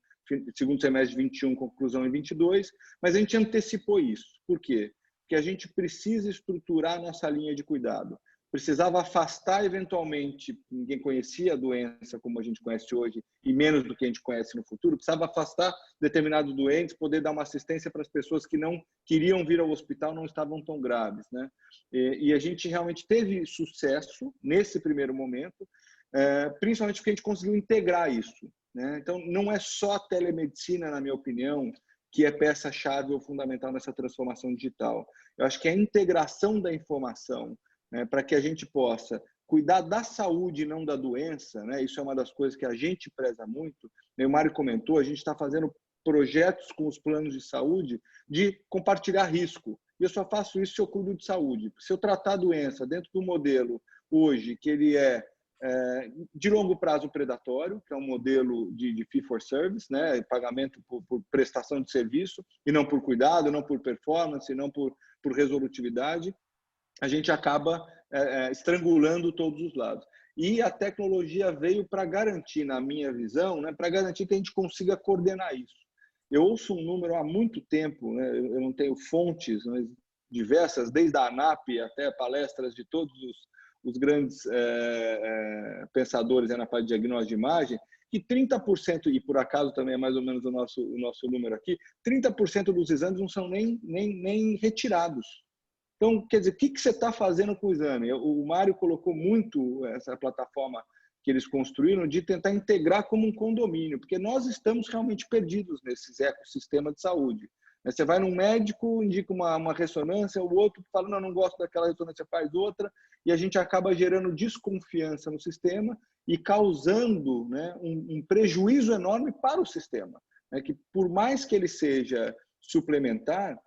segundo semestre de 21, conclusão em 22, mas a gente antecipou isso. Por quê? que a gente precisa estruturar a nossa linha de cuidado. Precisava afastar, eventualmente, ninguém conhecia a doença como a gente conhece hoje, e menos do que a gente conhece no futuro, precisava afastar determinados doentes, poder dar uma assistência para as pessoas que não queriam vir ao hospital, não estavam tão graves, né? E a gente realmente teve sucesso nesse primeiro momento, principalmente porque a gente conseguiu integrar isso, né? Então, não é só a telemedicina, na minha opinião, que é peça-chave ou fundamental nessa transformação digital. Eu acho que a integração da informação, né, para que a gente possa cuidar da saúde e não da doença, né? Isso é uma das coisas que a gente preza muito. O Mário comentou, a gente está fazendo projetos com os planos de saúde de compartilhar risco. E eu só faço isso se eu cuido de saúde. Se eu tratar a doença dentro do modelo hoje, que ele é de longo prazo predatório, que é um modelo de fee for service, né? Pagamento por prestação de serviço, e não por cuidado, não por performance, não por resolutividade, a gente acaba estrangulando todos os lados. E a tecnologia veio para garantir, na minha visão, né, para garantir que a gente consiga coordenar isso. Eu ouço um número há muito tempo, né, eu não tenho fontes, mas diversas, desde a ANAP até palestras de todos os grandes pensadores na parte de diagnóstico de imagem, que 30%, e por acaso também é mais ou menos o nosso número aqui, 30% dos exames não são nem retirados. Então, quer dizer, o que você está fazendo com o exame? O Mário colocou muito essa plataforma que eles construíram de tentar integrar como um condomínio, porque nós estamos realmente perdidos nesses ecossistemas de saúde. Você vai num médico, indica uma ressonância, o outro fala, não gosto daquela ressonância, faz outra, e a gente acaba gerando desconfiança no sistema e causando, né, um prejuízo enorme para o sistema, né, que por mais que ele seja suplementar,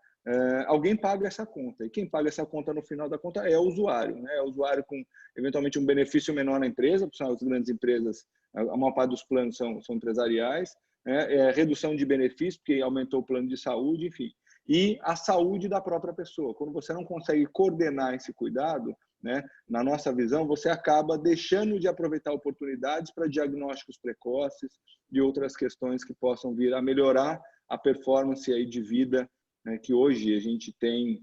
alguém paga essa conta. E quem paga essa conta no final da conta é o usuário, né? É o usuário com, eventualmente, um benefício menor na empresa, porque são as grandes empresas, a maior parte dos planos são empresariais, né? Redução de benefícios, porque aumentou o plano de saúde, enfim. E a saúde da própria pessoa. Quando você não consegue coordenar esse cuidado, né, na nossa visão, você acaba deixando de aproveitar oportunidades para diagnósticos precoces e outras questões que possam vir a melhorar a performance aí de vida, né, que hoje a gente tem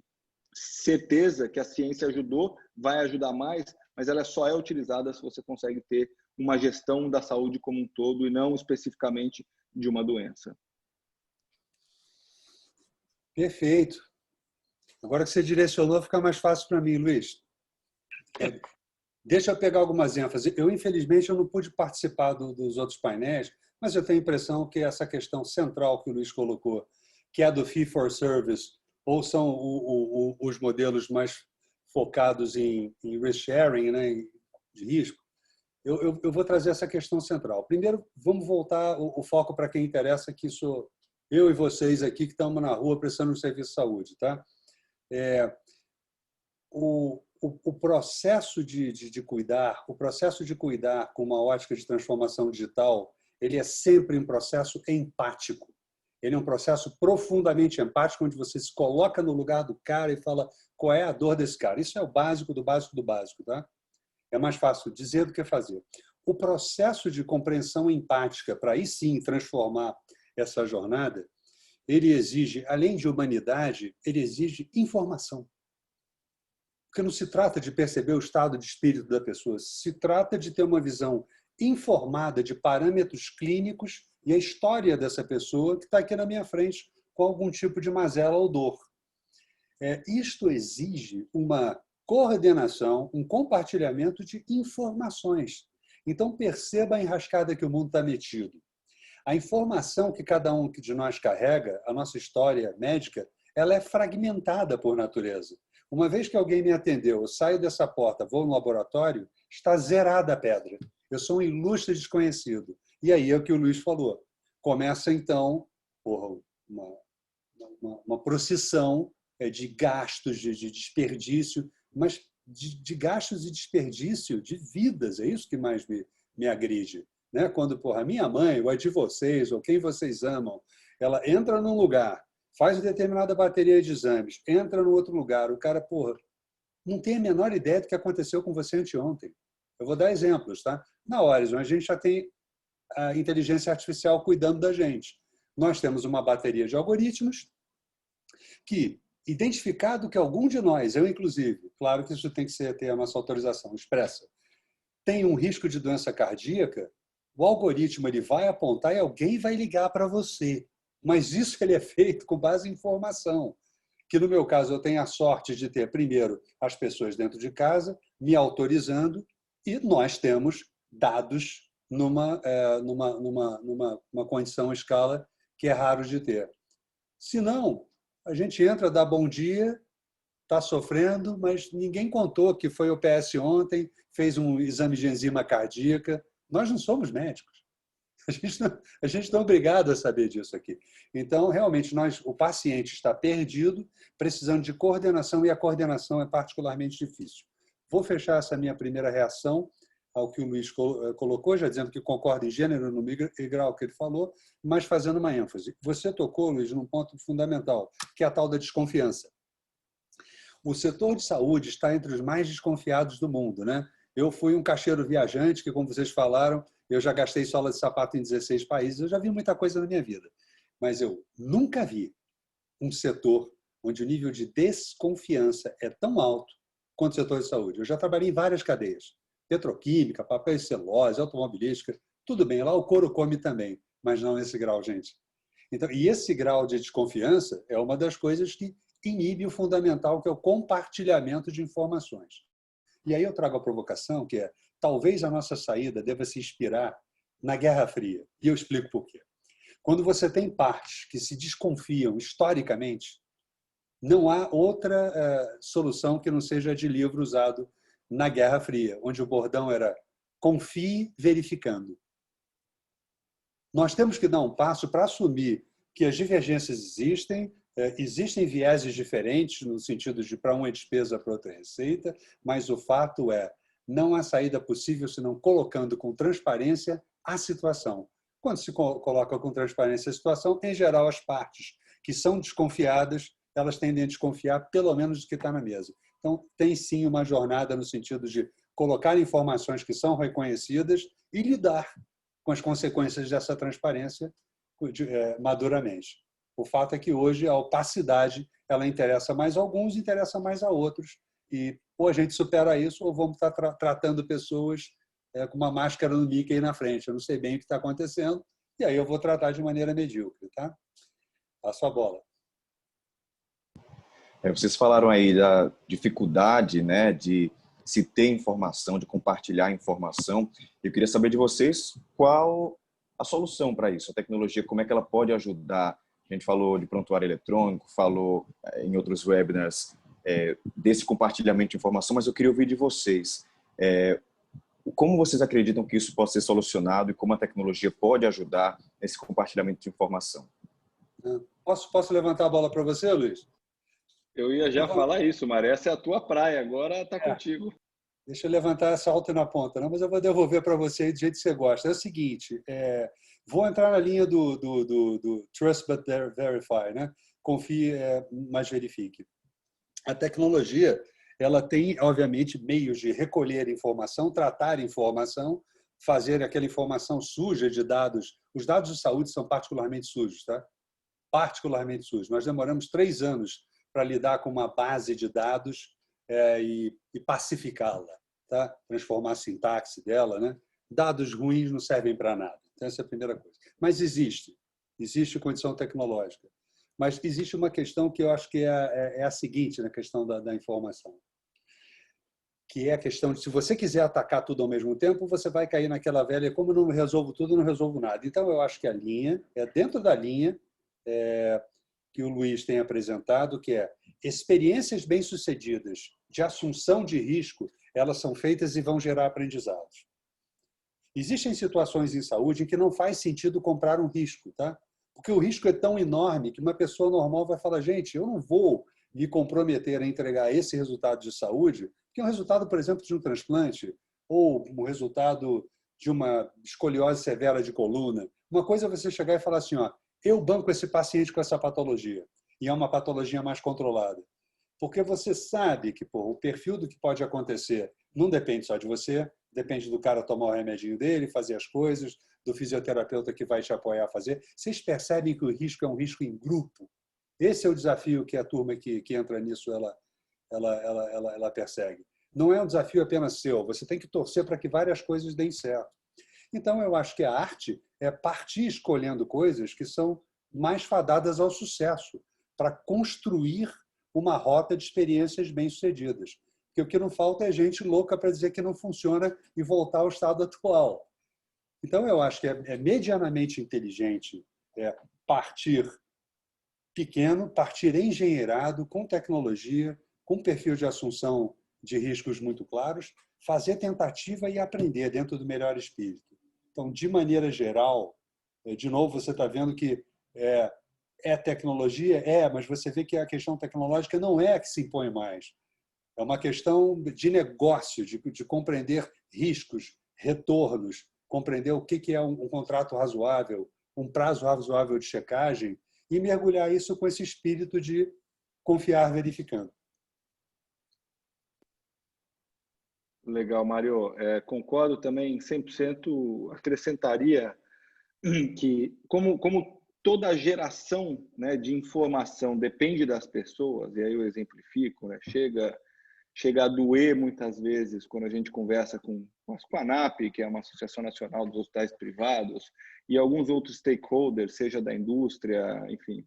certeza que a ciência ajudou, vai ajudar mais, mas ela só é utilizada se você consegue ter uma gestão da saúde como um todo e não especificamente de uma doença. Perfeito. Agora que você direcionou, fica mais fácil para mim, Luiz. Deixa eu pegar algumas ênfases. Infelizmente, eu não pude participar dos outros painéis, mas eu tenho a impressão que essa questão central que o Luiz colocou, que é a do fee for service, ou são os modelos mais focados em risk sharing, né, de risco, eu vou trazer essa questão central. Primeiro, vamos voltar o foco para quem interessa, que sou eu e vocês aqui que estamos na rua prestando um serviço de saúde. Tá? O processo de cuidar, o processo de cuidar com uma ótica de transformação digital, ele é sempre um processo empático. Ele é um processo profundamente empático, onde você se coloca no lugar do cara e fala qual é a dor desse cara. Isso é o básico do básico do básico. Tá? É mais fácil dizer do que fazer. O processo de compreensão empática, para aí sim transformar essa jornada, ele exige, além de humanidade, ele exige informação. Porque não se trata de perceber o estado de espírito da pessoa, se trata de ter uma visão informada de parâmetros clínicos e a história dessa pessoa que está aqui na minha frente com algum tipo de mazela ou dor. Isto exige uma coordenação, um compartilhamento de informações. Então, perceba a enrascada que o mundo está metido. A informação que cada um de nós carrega, a nossa história médica, ela é fragmentada por natureza. Uma vez que alguém me atendeu, eu saio dessa porta, vou no laboratório, está zerada a pedra. Eu sou um ilustre desconhecido. E aí é o que o Luiz falou. Começa, então, uma procissão de gastos, de desperdício, mas de gastos e desperdício de vidas. É isso que mais me agride. Né? Quando a minha mãe, ou a de vocês, ou quem vocês amam, ela entra num lugar, faz uma determinada bateria de exames, entra no outro lugar, o cara, não tem a menor ideia do que aconteceu com você anteontem. Eu vou dar exemplos, tá? Na Horizon, a gente já tem a inteligência artificial cuidando da gente. Nós temos uma bateria de algoritmos que identificado que algum de nós, eu inclusive, claro que isso tem que ter a nossa autorização expressa, tem um risco de doença cardíaca, o algoritmo ele vai apontar e alguém vai ligar para você. Mas isso ele é feito com base em informação. Que no meu caso eu tenho a sorte de ter, primeiro, as pessoas dentro de casa me autorizando e nós temos dados numa condição, escala que é raro de ter. Se não, a gente entra, dá bom dia, está sofrendo, mas ninguém contou que foi o PS ontem, fez um exame de enzima cardíaca. Nós não somos médicos. A gente não é obrigado a saber disso aqui. Então, realmente, o paciente está perdido, precisando de coordenação, e a coordenação é particularmente difícil. Vou fechar essa minha primeira reação ao que o Luiz colocou, já dizendo que concorda em gênero, número e grau que ele falou, mas fazendo uma ênfase. Você tocou, Luiz, num ponto fundamental, que é a tal da desconfiança. O setor de saúde está entre os mais desconfiados do mundo, né? Eu fui um caixeiro viajante, que, como vocês falaram, eu já gastei sola de sapato em 16 países, eu já vi muita coisa na minha vida. Mas eu nunca vi um setor onde o nível de desconfiança é tão alto quanto o setor de saúde. Eu já trabalhei em várias cadeias. Petroquímica, papel e celulose, automobilística, tudo bem, lá o couro come também, mas não nesse grau, gente. Então, e esse grau de desconfiança é uma das coisas que inibe o fundamental, que é o compartilhamento de informações. E aí eu trago a provocação, que é, talvez a nossa saída deva se inspirar na Guerra Fria. E eu explico por quê. Quando você tem partes que se desconfiam historicamente, não há outra solução que não seja de livro usado na Guerra Fria, onde o bordão era confie verificando. Nós temos que dar um passo para assumir que as divergências existem vieses diferentes no sentido de para um é despesa, para outro é receita, mas o fato é, não há saída possível senão colocando com transparência a situação. Quando se coloca com transparência a situação, em geral, as partes que são desconfiadas, elas tendem a desconfiar pelo menos do que está na mesa. Então, tem sim uma jornada no sentido de colocar informações que são reconhecidas e lidar com as consequências dessa transparência maduramente. O fato é que hoje a opacidade ela interessa mais a alguns, interessa mais a outros. E ou a gente supera isso ou vamos estar tratando pessoas com uma máscara no Mickey aí na frente. Eu não sei bem o que está acontecendo e aí eu vou tratar de maneira medíocre. Tá? Passo a bola. Vocês falaram aí da dificuldade, né, de se ter informação, de compartilhar informação. Eu queria saber de vocês qual a solução para isso, a tecnologia, como é que ela pode ajudar. A gente falou de prontuário eletrônico, falou em outros webinars desse compartilhamento de informação, mas eu queria ouvir de vocês. Como vocês acreditam que isso pode ser solucionado e como a tecnologia pode ajudar nesse compartilhamento de informação? Posso levantar a bola para você, Luiz? Eu ia já falar isso, Mário. Essa é a tua praia, agora está contigo. Deixa eu levantar essa alta na ponta, não, mas eu vou devolver para você do jeito que você gosta. É o seguinte, vou entrar na linha do Trust but Verify, né? Confie, mas verifique. A tecnologia ela tem, obviamente, meios de recolher informação, tratar informação, fazer aquela informação suja de dados. Os dados de saúde são particularmente sujos, tá? Particularmente sujos. Nós demoramos 3 anos para lidar com uma base de dados e pacificá-la, tá? Transformar a sintaxe dela, né? Dados ruins não servem para nada. Então, essa é a primeira coisa. Mas existe condição tecnológica. Mas existe uma questão que eu acho que é a seguinte na questão da informação, que é a questão de se você quiser atacar tudo ao mesmo tempo, você vai cair naquela velha, como não resolvo tudo, não resolvo nada. Então, eu acho que a linha, dentro da linha que o Luiz tem apresentado, que é experiências bem-sucedidas de assunção de risco, elas são feitas e vão gerar aprendizados. Existem situações em saúde em que não faz sentido comprar um risco, tá? Porque o risco é tão enorme que uma pessoa normal vai falar, gente, eu não vou me comprometer a entregar esse resultado de saúde, que é um resultado, por exemplo, de um transplante ou um resultado de uma escoliose severa de coluna. Uma coisa é você chegar e falar assim, ó, eu banco esse paciente com essa patologia, e é uma patologia mais controlada. Porque você sabe que o perfil do que pode acontecer não depende só de você, depende do cara tomar o remedinho dele, fazer as coisas, do fisioterapeuta que vai te apoiar a fazer. Vocês percebem que o risco é um risco em grupo. Esse é o desafio que a turma que entra nisso ela persegue. Não é um desafio apenas seu, você tem que torcer para que várias coisas deem certo. Então, eu acho que a arte é partir escolhendo coisas que são mais fadadas ao sucesso, para construir uma rota de experiências bem-sucedidas. Porque o que não falta é gente louca para dizer que não funciona e voltar ao estado atual. Então, eu acho que é medianamente inteligente partir pequeno, partir engenheirado, com tecnologia, com perfil de assunção de riscos muito claros, fazer tentativa e aprender dentro do melhor espírito. Então, de maneira geral, de novo, você está vendo que tecnologia? Mas você vê que a questão tecnológica não é a que se impõe mais. É uma questão de negócio, de compreender riscos, retornos, compreender o que é um contrato razoável, um prazo razoável de checagem e mergulhar isso com esse espírito de confiar verificando. Legal, Mário. Concordo também 100%. Acrescentaria que, como toda geração, né, de informação depende das pessoas, e aí eu exemplifico, né, chega a doer muitas vezes quando a gente conversa com a ANAP, que é uma Associação Nacional dos Hospitais Privados, e alguns outros stakeholders, seja da indústria, enfim,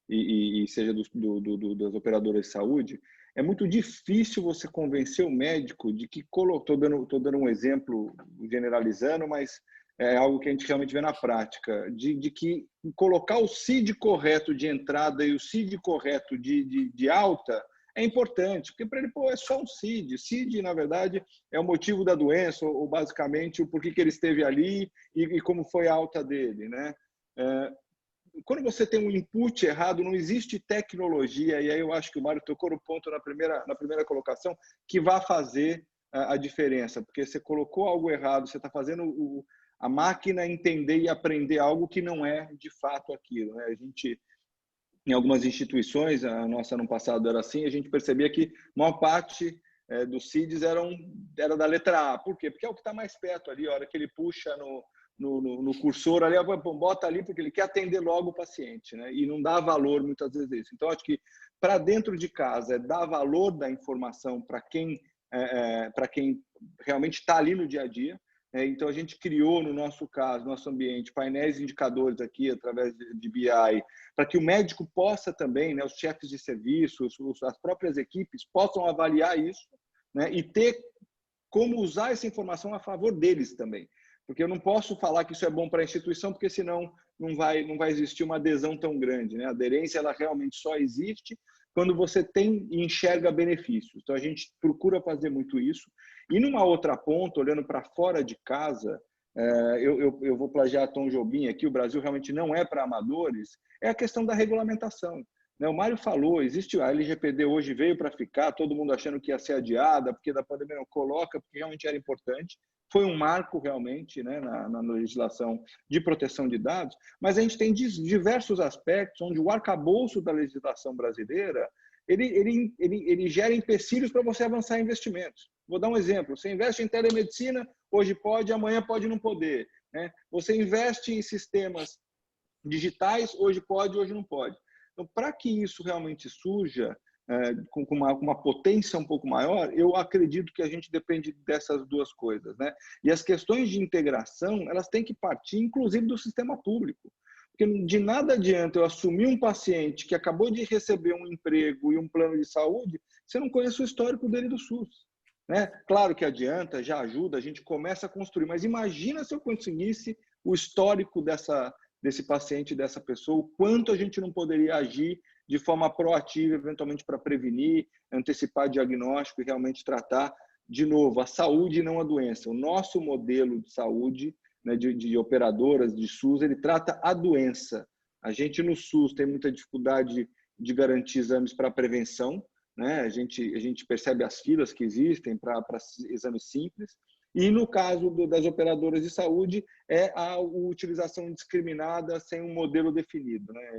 e seja das operadoras de saúde. É muito difícil você convencer o médico de que... Estou dando um exemplo generalizando, mas é algo que a gente realmente vê na prática, de que colocar o CID correto de entrada e o CID correto de alta é importante, porque para ele, é só um CID. CID, na verdade, é o motivo da doença, ou basicamente o porquê que ele esteve ali e como foi a alta dele, né? Quando você tem um input errado, não existe tecnologia, e aí eu acho que o Mário tocou no ponto na primeira colocação, que vai fazer a diferença, porque você colocou algo errado, você está fazendo a máquina entender e aprender algo que não é de fato aquilo, né? A gente, em algumas instituições, a nossa no passado era assim, a gente percebia que a maior parte dos CIDs era da letra A. Por quê? Porque é o que está mais perto ali, a hora que ele puxa no cursor ali, bota ali porque ele quer atender logo o paciente, né? E não dá valor muitas vezes isso. Então, acho que para dentro de casa é dar valor da informação para quem realmente está ali no dia a dia. Então, a gente criou, no nosso caso, no nosso ambiente, painéis indicadores aqui, através de BI, para que o médico possa também, né, os chefes de serviços, as próprias equipes, possam avaliar isso, né, e ter como usar essa informação a favor deles também. Porque eu não posso falar que isso é bom para a instituição, porque senão não vai existir uma adesão tão grande, né? A aderência, ela realmente só existe quando você tem e enxerga benefícios. Então, a gente procura fazer muito isso. E numa outra ponta, olhando para fora de casa, eu vou plagiar Tom Jobim aqui, o Brasil realmente não é para amadores, é a questão da regulamentação. O Mário falou, existe a LGPD hoje, veio para ficar, todo mundo achando que ia ser adiada, porque da pandemia não coloca, porque realmente era importante. Foi um marco realmente, né, na legislação de proteção de dados, mas a gente tem diversos aspectos onde o arcabouço da legislação brasileira ele gera empecilhos para você avançar em investimentos. Vou dar um exemplo. Você investe em telemedicina, hoje pode, amanhã pode não poder, né? Você investe em sistemas digitais, hoje pode, hoje não pode. Então, para que isso realmente surja com uma potência um pouco maior, eu acredito que a gente depende dessas duas coisas, né? E as questões de integração, elas têm que partir, inclusive, do sistema público. Porque de nada adianta eu assumir um paciente que acabou de receber um emprego e um plano de saúde, se eu não conheço o histórico dele do SUS, né? Claro que adianta, já ajuda, a gente começa a construir, mas imagina se eu conseguisse o histórico desse paciente, dessa pessoa, o quanto a gente não poderia agir de forma proativa, eventualmente para prevenir, antecipar diagnóstico e realmente tratar, de novo, a saúde e não a doença. O nosso modelo de saúde, né, de operadoras de SUS, ele trata a doença. A gente no SUS tem muita dificuldade de garantir exames para prevenção, né? A gente percebe as filas que existem para exames simples. E no caso das operadoras de saúde, é a utilização indiscriminada sem um modelo definido, né?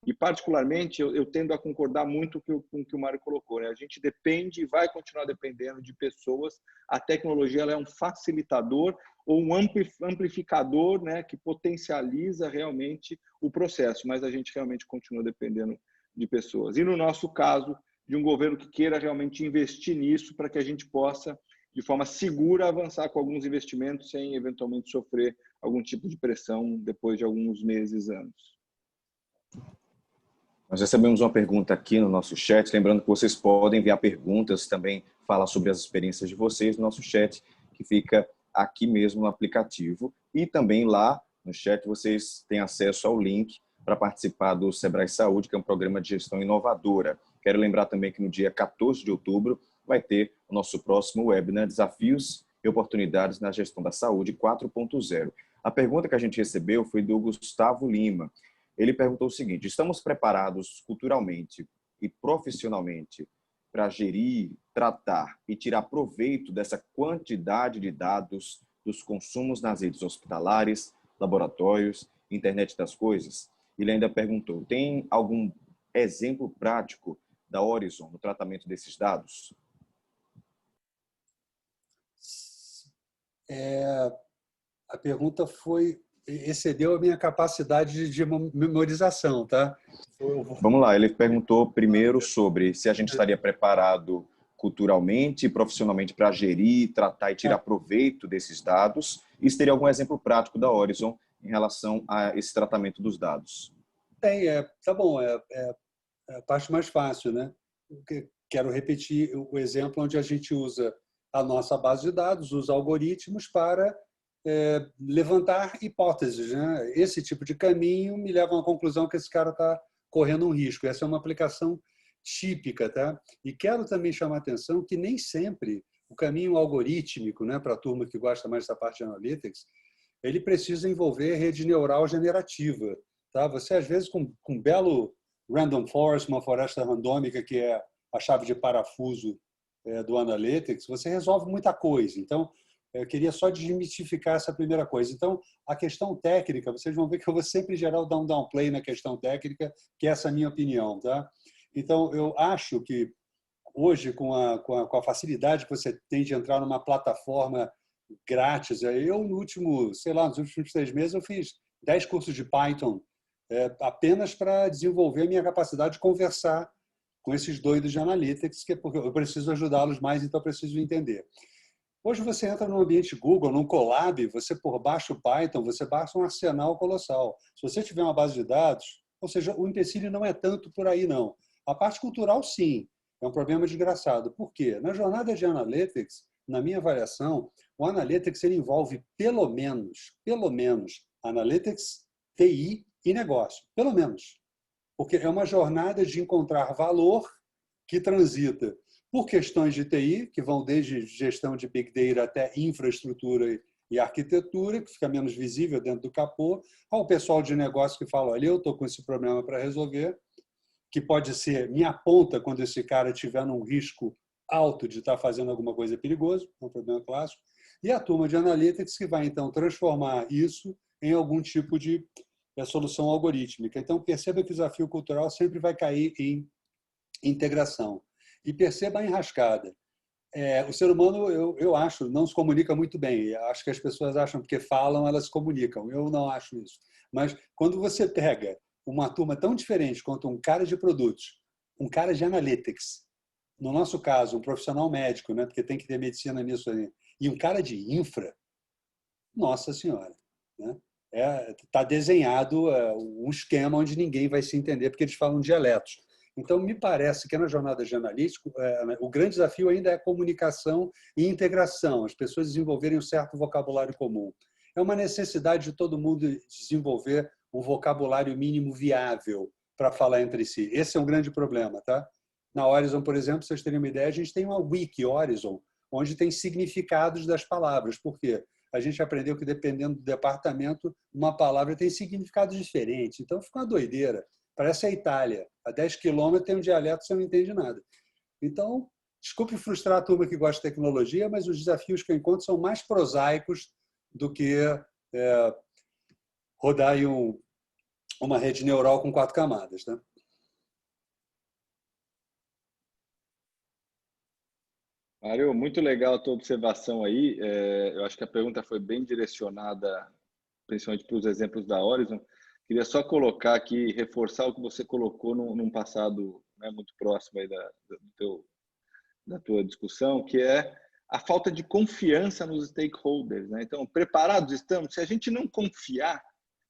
E, particularmente, eu tendo a concordar muito com o que o Mário colocou, né? A gente depende e vai continuar dependendo de pessoas. A tecnologia ela é um facilitador ou um amplificador, né, que potencializa realmente o processo, mas a gente realmente continua dependendo de pessoas. E, no nosso caso, de um governo que queira realmente investir nisso para que a gente possa, de forma segura, avançar com alguns investimentos sem, eventualmente, sofrer algum tipo de pressão depois de alguns meses, anos. Nós recebemos uma pergunta aqui no nosso chat, lembrando que vocês podem enviar perguntas, também falar sobre as experiências de vocês no nosso chat, que fica aqui mesmo no aplicativo. E também lá no chat vocês têm acesso ao link para participar do Sebrae Saúde, que é um programa de gestão inovadora. Quero lembrar também que no dia 14 de outubro vai ter o nosso próximo webinar, Desafios e Oportunidades na Gestão da Saúde 4.0. A pergunta que a gente recebeu foi do Gustavo Lima. Ele perguntou o seguinte: estamos preparados culturalmente e profissionalmente para gerir, tratar e tirar proveito dessa quantidade de dados dos consumos nas redes hospitalares, laboratórios, internet das coisas? Ele ainda perguntou: tem algum exemplo prático da Horizon no tratamento desses dados? A pergunta excedeu a minha capacidade de memorização, tá? Vamos lá, ele perguntou primeiro sobre se a gente estaria preparado culturalmente e profissionalmente para gerir, tratar e tirar proveito desses dados, e se teria algum exemplo prático da Horizon em relação a esse tratamento dos dados. Tem, tá bom, é a parte mais fácil, né? Quero repetir o exemplo onde a gente usa a nossa base de dados, os algoritmos para levantar hipóteses, né? Esse tipo de caminho me leva a uma conclusão que esse cara está correndo um risco. Essa é uma aplicação típica, tá? E quero também chamar a atenção que nem sempre o caminho algorítmico, né, para a turma que gosta mais dessa parte de analytics, ele precisa envolver rede neural generativa, tá? Você às vezes com um belo random forest, uma floresta randômica que é a chave de parafuso do analytics, você resolve muita coisa. Então, eu queria só desmistificar essa primeira coisa. Então, a questão técnica, vocês vão ver que eu vou sempre gerar um downplay na questão técnica, que é essa a minha opinião, tá? Então, eu acho que hoje, com a facilidade que você tem de entrar numa plataforma grátis, eu nos últimos 3 meses, eu fiz 10 cursos de Python apenas para desenvolver a minha capacidade de conversar com esses doidos de analytics, que é porque eu preciso ajudá-los mais, então eu preciso entender. Hoje você entra no ambiente Google, num Colab, você baixa o Python, você baixa um arsenal colossal. Se você tiver uma base de dados, ou seja, o empecilho não é tanto por aí, não. A parte cultural, sim, é um problema desgraçado. Por quê? Na jornada de Analytics, na minha avaliação, o Analytics ele envolve pelo menos, Analytics, TI e negócio. Pelo menos. Porque é uma jornada de encontrar valor que transita por questões de TI, que vão desde gestão de Big Data até infraestrutura e arquitetura, que fica menos visível dentro do capô, ao pessoal de negócio que fala: olha, eu estou com esse problema para resolver, que pode ser minha ponta quando esse cara estiver num risco alto de estar fazendo alguma coisa perigosa, é um problema clássico, e a turma de Analytics que vai, então, transformar isso em algum tipo de solução algorítmica. Então, perceba que o desafio cultural sempre vai cair em integração. E perceba a enrascada. O ser humano, eu acho, não se comunica muito bem. Acho que as pessoas acham que porque falam, elas se comunicam. Eu não acho isso. Mas quando você pega uma turma tão diferente quanto um cara de produtos, um cara de analytics, no nosso caso, um profissional médico, né, porque tem que ter medicina nisso aí, e um cara de infra, nossa senhora, né? Tá desenhado um esquema onde ninguém vai se entender, porque eles falam dialetos. Então, me parece que na jornada de analítico, o grande desafio ainda é a comunicação e integração, as pessoas desenvolverem um certo vocabulário comum. É uma necessidade de todo mundo desenvolver um vocabulário mínimo viável para falar entre si. Esse é um grande problema, tá? Na Horizon, por exemplo, vocês terem uma ideia, a gente tem uma Wiki Horizon, onde tem significados das palavras. Por quê? A gente aprendeu que, dependendo do departamento, uma palavra tem significados diferentes. Então, fica uma doideira. Parece a Itália. A 10 quilômetros tem um dialeto que você não entende nada. Então, desculpe frustrar a turma que gosta de tecnologia, mas os desafios que eu encontro são mais prosaicos do que rodar aí um uma rede neural com 4 camadas, né? Mário, muito legal a tua observação aí. Eu acho que a pergunta foi bem direcionada, principalmente para os exemplos da Horizon. Queria só colocar aqui, reforçar o que você colocou num passado, né, muito próximo aí da tua discussão, que é a falta de confiança nos stakeholders, né? Então, preparados estamos? Se a gente não confiar,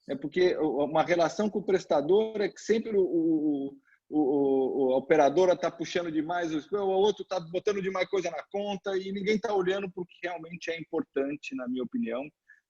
é porque uma relação com o prestador é que sempre a operadora está puxando demais, o outro está botando demais coisa na conta e ninguém está olhando para o que realmente é importante, na minha opinião,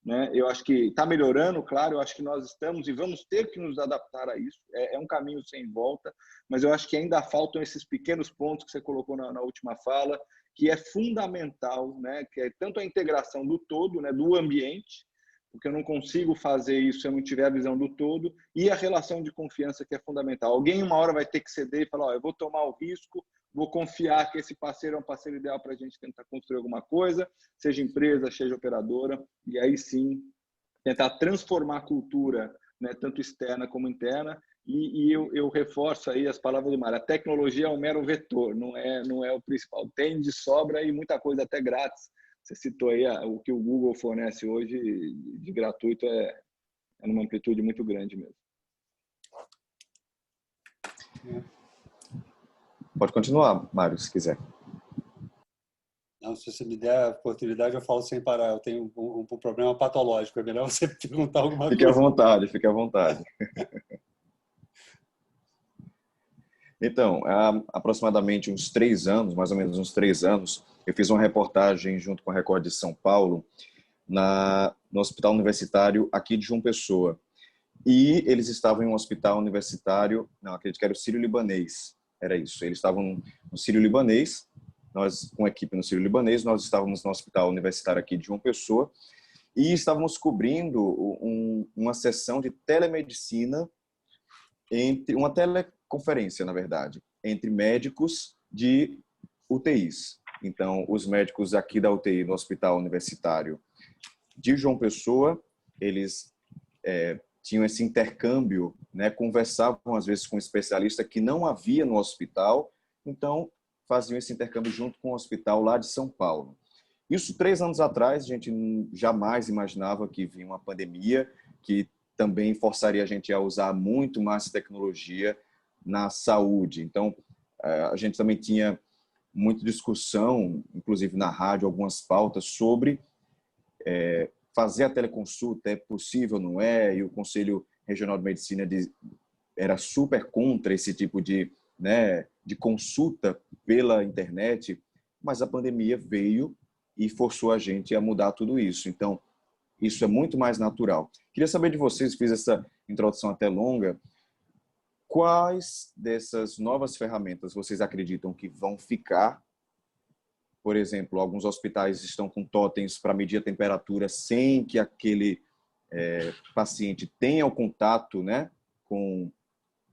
né? Eu acho que está melhorando, claro, eu acho que nós estamos e vamos ter que nos adaptar a isso, é um caminho sem volta, mas eu acho que ainda faltam esses pequenos pontos que você colocou na última fala, que é fundamental, né? Que é tanto a integração do todo, né? Do ambiente, porque eu não consigo fazer isso se eu não tiver a visão do todo, e a relação de confiança, que é fundamental. Alguém uma hora vai ter que ceder e falar, eu vou tomar o risco, vou confiar que esse parceiro é um parceiro ideal para a gente tentar construir alguma coisa, seja empresa, seja operadora, e aí sim tentar transformar a cultura, né, tanto externa como interna, e eu reforço aí as palavras do Mário, a tecnologia é um mero vetor, não é o principal. Tem de sobra e muita coisa até grátis. Você citou aí o que o Google fornece hoje de gratuito, é numa amplitude muito grande mesmo. Pode continuar, Mário, se quiser. Não, se você me der a oportunidade, eu falo sem parar. Eu tenho um problema patológico. É melhor você perguntar alguma coisa. Fique à vontade. Então, há aproximadamente uns 3 anos, mais ou menos uns 3 anos, eu fiz uma reportagem junto com a Record de São Paulo no Hospital Universitário aqui de João Pessoa. E eles estavam em um hospital universitário, não, acredito que era o Sírio-Libanês, era isso. Eles estavam no Sírio-Libanês, nós, com a equipe no Sírio-Libanês, nós estávamos no Hospital Universitário aqui de João Pessoa e estávamos cobrindo uma sessão de telemedicina, uma teleconferência, na verdade, entre médicos de UTIs. Então, os médicos aqui da UTI, no Hospital Universitário de João Pessoa, eles tinham esse intercâmbio, né, conversavam às vezes com um especialista que não havia no hospital, então faziam esse intercâmbio junto com o hospital lá de São Paulo. Isso 3 anos atrás, a gente jamais imaginava que vinha uma pandemia que também forçaria a gente a usar muito mais tecnologia na saúde. Então, a gente também tinha muita discussão, inclusive na rádio, algumas pautas sobre fazer a teleconsulta, é possível, não é? E o Conselho Regional de Medicina era super contra esse tipo de consulta pela internet, mas a pandemia veio e forçou a gente a mudar tudo isso. Então, isso é muito mais natural. Queria saber de vocês, fiz essa introdução até longa, quais dessas novas ferramentas vocês acreditam que vão ficar? Por exemplo, alguns hospitais estão com totens para medir a temperatura sem que aquele paciente tenha o contato, né, com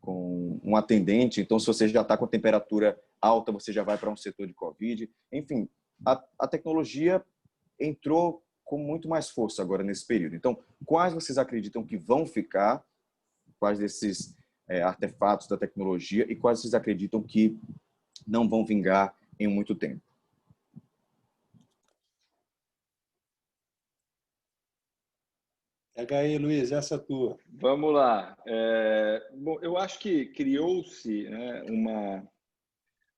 um atendente. Então, se você já está com temperatura alta, você já vai para um setor de Covid. Enfim, a tecnologia entrou com muito mais força agora nesse período. Então, quais vocês acreditam que vão ficar? Quais desses artefatos da tecnologia e quais vocês acreditam que não vão vingar em muito tempo? Pega aí, Luiz, essa é tua. Vamos lá. Bom, eu acho que criou-se, né,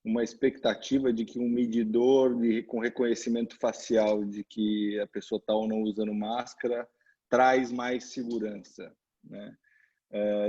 uma expectativa de que um medidor com reconhecimento facial de que a pessoa está ou não usando máscara traz mais segurança, né?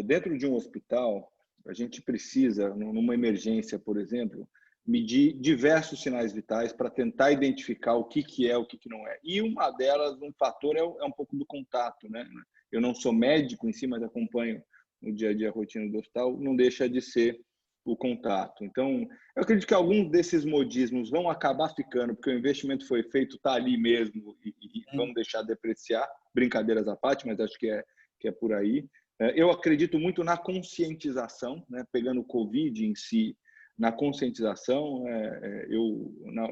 Dentro de um hospital, a gente precisa, numa emergência, por exemplo, medir diversos sinais vitais para tentar identificar o que é, o que não é. E uma delas, um fator, é um pouco do contato, né? Eu não sou médico em si, mas acompanho no dia a dia a rotina do hospital, não deixa de ser o contato. Então, eu acredito que alguns desses modismos vão acabar ficando, porque o investimento foi feito, está ali mesmo, e vamos deixar depreciar, brincadeiras à parte, mas acho que é por aí. Eu acredito muito na conscientização, né? Pegando o Covid em si, na conscientização.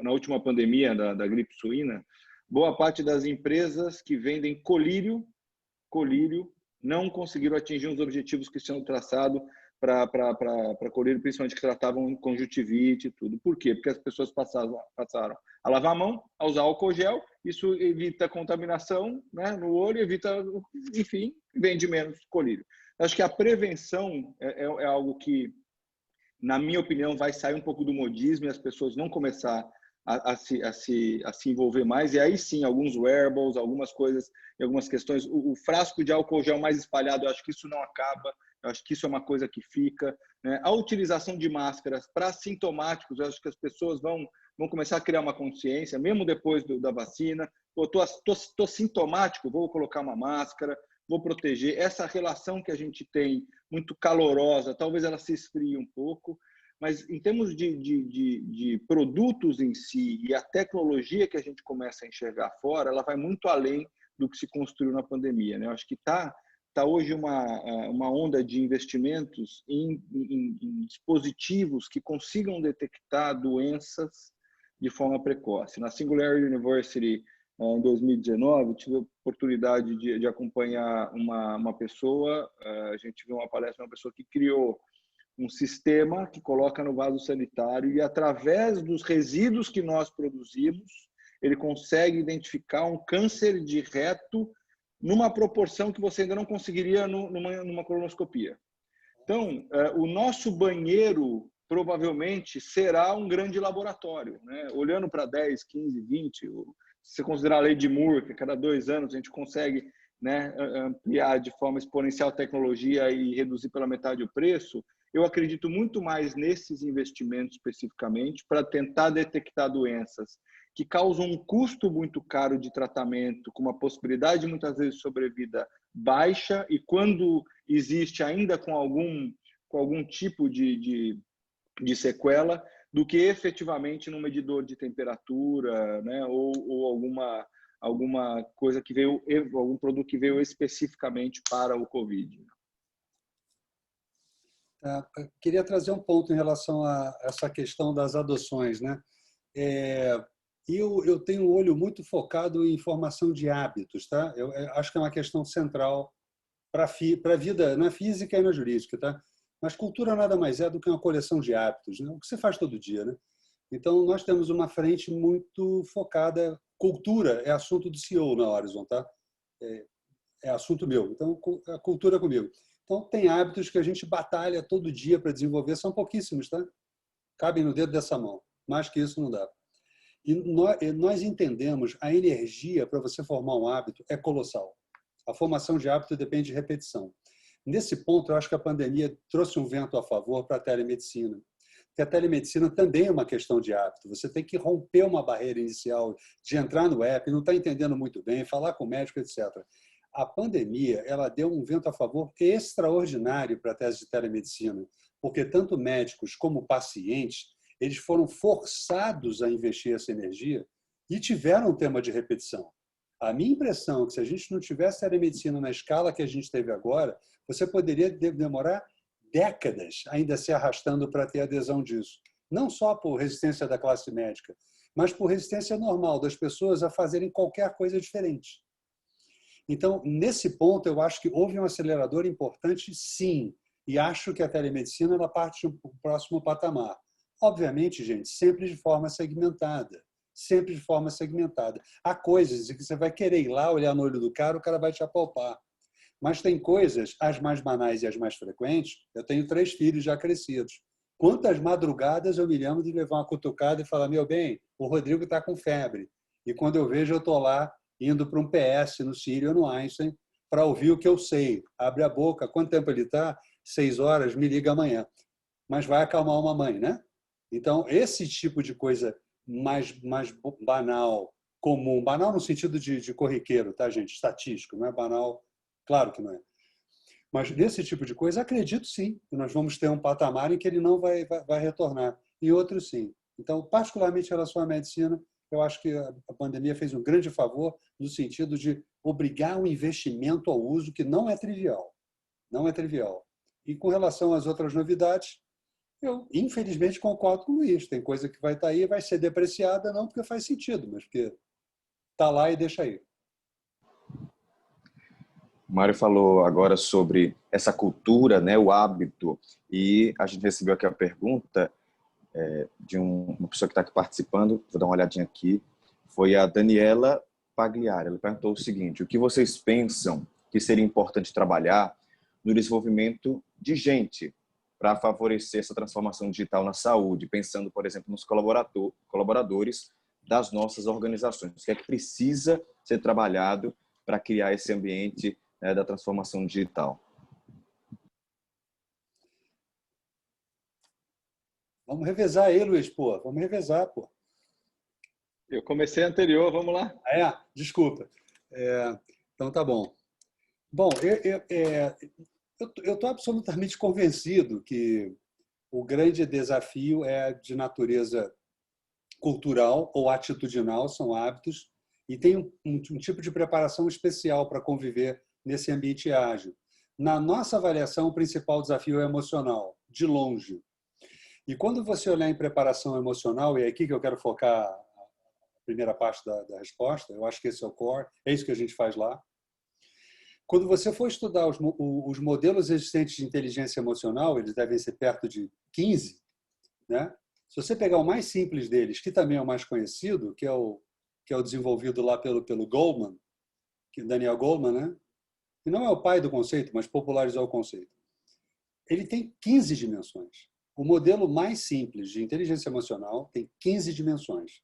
Na última pandemia da gripe suína, boa parte das empresas que vendem colírio não conseguiram atingir os objetivos que tinham traçado para colírio, principalmente que tratavam conjuntivite e tudo. Por quê? Porque as pessoas passaram a lavar a mão, a usar álcool gel, isso evita contaminação, né, no olho, evita, enfim, vende menos colírio. Acho que a prevenção é algo que, na minha opinião, vai sair um pouco do modismo e as pessoas vão começar a se envolver mais. E aí sim, alguns wearables, algumas coisas, algumas questões. O frasco de álcool gel mais espalhado, eu acho que isso não acaba. Eu acho que isso é uma coisa que fica, né? A utilização de máscaras para sintomáticos, eu acho que as pessoas vão começar a criar uma consciência, mesmo depois da vacina. Tô sintomático, vou colocar uma máscara, vou proteger. Essa relação que a gente tem, muito calorosa, talvez ela se esfrie um pouco, mas em termos de produtos em si e a tecnologia que a gente começa a enxergar fora, ela vai muito além do que se construiu na pandemia, né? Eu acho que está hoje uma onda de investimentos em dispositivos que consigam detectar doenças de forma precoce. Na Singularity University, em 2019, tive a oportunidade de acompanhar uma pessoa, a gente viu uma palestra de uma pessoa que criou um sistema que coloca no vaso sanitário e, através dos resíduos que nós produzimos, ele consegue identificar um câncer de reto numa proporção que você ainda não conseguiria numa colonoscopia. Então, o nosso banheiro provavelmente será um grande laboratório, né? Olhando para 10, 15, 20, se você considerar a lei de Moore, que a cada 2 anos a gente consegue, né, ampliar de forma exponencial a tecnologia e reduzir pela metade o preço, eu acredito muito mais nesses investimentos especificamente para tentar detectar doenças que causam um custo muito caro de tratamento, com uma possibilidade muitas vezes de sobrevida baixa, e quando existe ainda com algum tipo de sequela, do que efetivamente no medidor de temperatura, né, ou alguma coisa que veio, algum produto que veio especificamente para o Covid. Eu queria trazer um ponto em relação a essa questão das adoções, né? Eu tenho um olho muito focado em formação de hábitos, tá? Eu acho que é uma questão central para a vida na física e na jurídica, tá? Mas cultura nada mais é do que uma coleção de hábitos, né? O que você faz todo dia, né? Então, nós temos uma frente muito focada. Cultura é assunto do CEO na Horizon, tá? É assunto meu. Então, a cultura é comigo. Então, tem hábitos que a gente batalha todo dia para desenvolver, são pouquíssimos, tá? Cabem no dedo dessa mão. Mais que isso não dá. E nós entendemos a energia para você formar um hábito é colossal. A formação de hábito depende de repetição. Nesse ponto, eu acho que a pandemia trouxe um vento a favor para a telemedicina. Porque a telemedicina também é uma questão de hábito. Você tem que romper uma barreira inicial de entrar no app, não está entendendo muito bem, falar com o médico, etc. A pandemia, ela deu um vento a favor extraordinário para a tese de telemedicina, porque tanto médicos como pacientes, eles foram forçados a investir essa energia e tiveram um tema de repetição. A minha impressão é que se a gente não tivesse telemedicina na escala que a gente teve agora, você poderia demorar décadas ainda se arrastando para ter adesão disso. Não só por resistência da classe médica, mas por resistência normal das pessoas a fazerem qualquer coisa diferente. Então, nesse ponto, eu acho que houve um acelerador importante, sim, e acho que a telemedicina ela parte para o próximo patamar. Obviamente, gente, sempre de forma segmentada. Sempre de forma segmentada. Há coisas que você vai querer ir lá, olhar no olho do cara, o cara vai te apalpar. Mas tem coisas, as mais banais e as mais frequentes, eu tenho 3 filhos já crescidos. Quantas madrugadas eu me lembro de levar uma cutucada e falar, meu bem, o Rodrigo está com febre. E quando eu vejo, eu estou lá indo para um PS no Sírio ou no Einstein para ouvir o que eu sei. Abre a boca, quanto tempo ele está? 6 horas, me liga amanhã. Mas vai acalmar uma mãe, né? Então, esse tipo de coisa mais banal, comum, banal no sentido de corriqueiro, tá, gente? Estatístico, não é banal, claro que não é. Mas nesse tipo de coisa, acredito sim, que nós vamos ter um patamar em que ele não vai retornar. E outros sim. Então, particularmente em relação à medicina, eu acho que a pandemia fez um grande favor no sentido de obrigar um investimento ao uso que não é trivial. Não é trivial. E com relação às outras novidades, eu, infelizmente, concordo com o Luiz. Tem coisa que vai estar aí e vai ser depreciada, não porque faz sentido, mas porque está lá e deixa aí. O Mário falou agora sobre essa cultura, né, o hábito, e a gente recebeu aqui a pergunta de uma pessoa que está aqui participando, vou dar uma olhadinha aqui, foi a Daniela Pagliari. Ela perguntou o seguinte: o que vocês pensam que seria importante trabalhar no desenvolvimento de gente para favorecer essa transformação digital na saúde, pensando, por exemplo, nos colaboradores das nossas organizações? O que é que precisa ser trabalhado para criar esse ambiente, né, da transformação digital? Vamos revezar aí, Luiz, pô. Vamos revezar, pô. Eu comecei anterior, vamos lá. Desculpa. Então tá bom. Bom, eu estou absolutamente convencido que o grande desafio é de natureza cultural ou atitudinal, são hábitos, e tem um tipo de preparação especial para conviver nesse ambiente ágil. Na nossa avaliação, o principal desafio é emocional, de longe. E quando você olhar em preparação emocional, e é aqui que eu quero focar a primeira parte da resposta, eu acho que esse é o core, é isso que a gente faz lá. Quando você for estudar os modelos existentes de inteligência emocional, eles devem ser perto de 15, né? Se você pegar o mais simples deles, que também é o mais conhecido, que é o desenvolvido lá pelo Goleman, Daniel Goleman, né? Que não é o pai do conceito, mas popularizou o conceito. Ele tem 15 dimensões. O modelo mais simples de inteligência emocional tem 15 dimensões.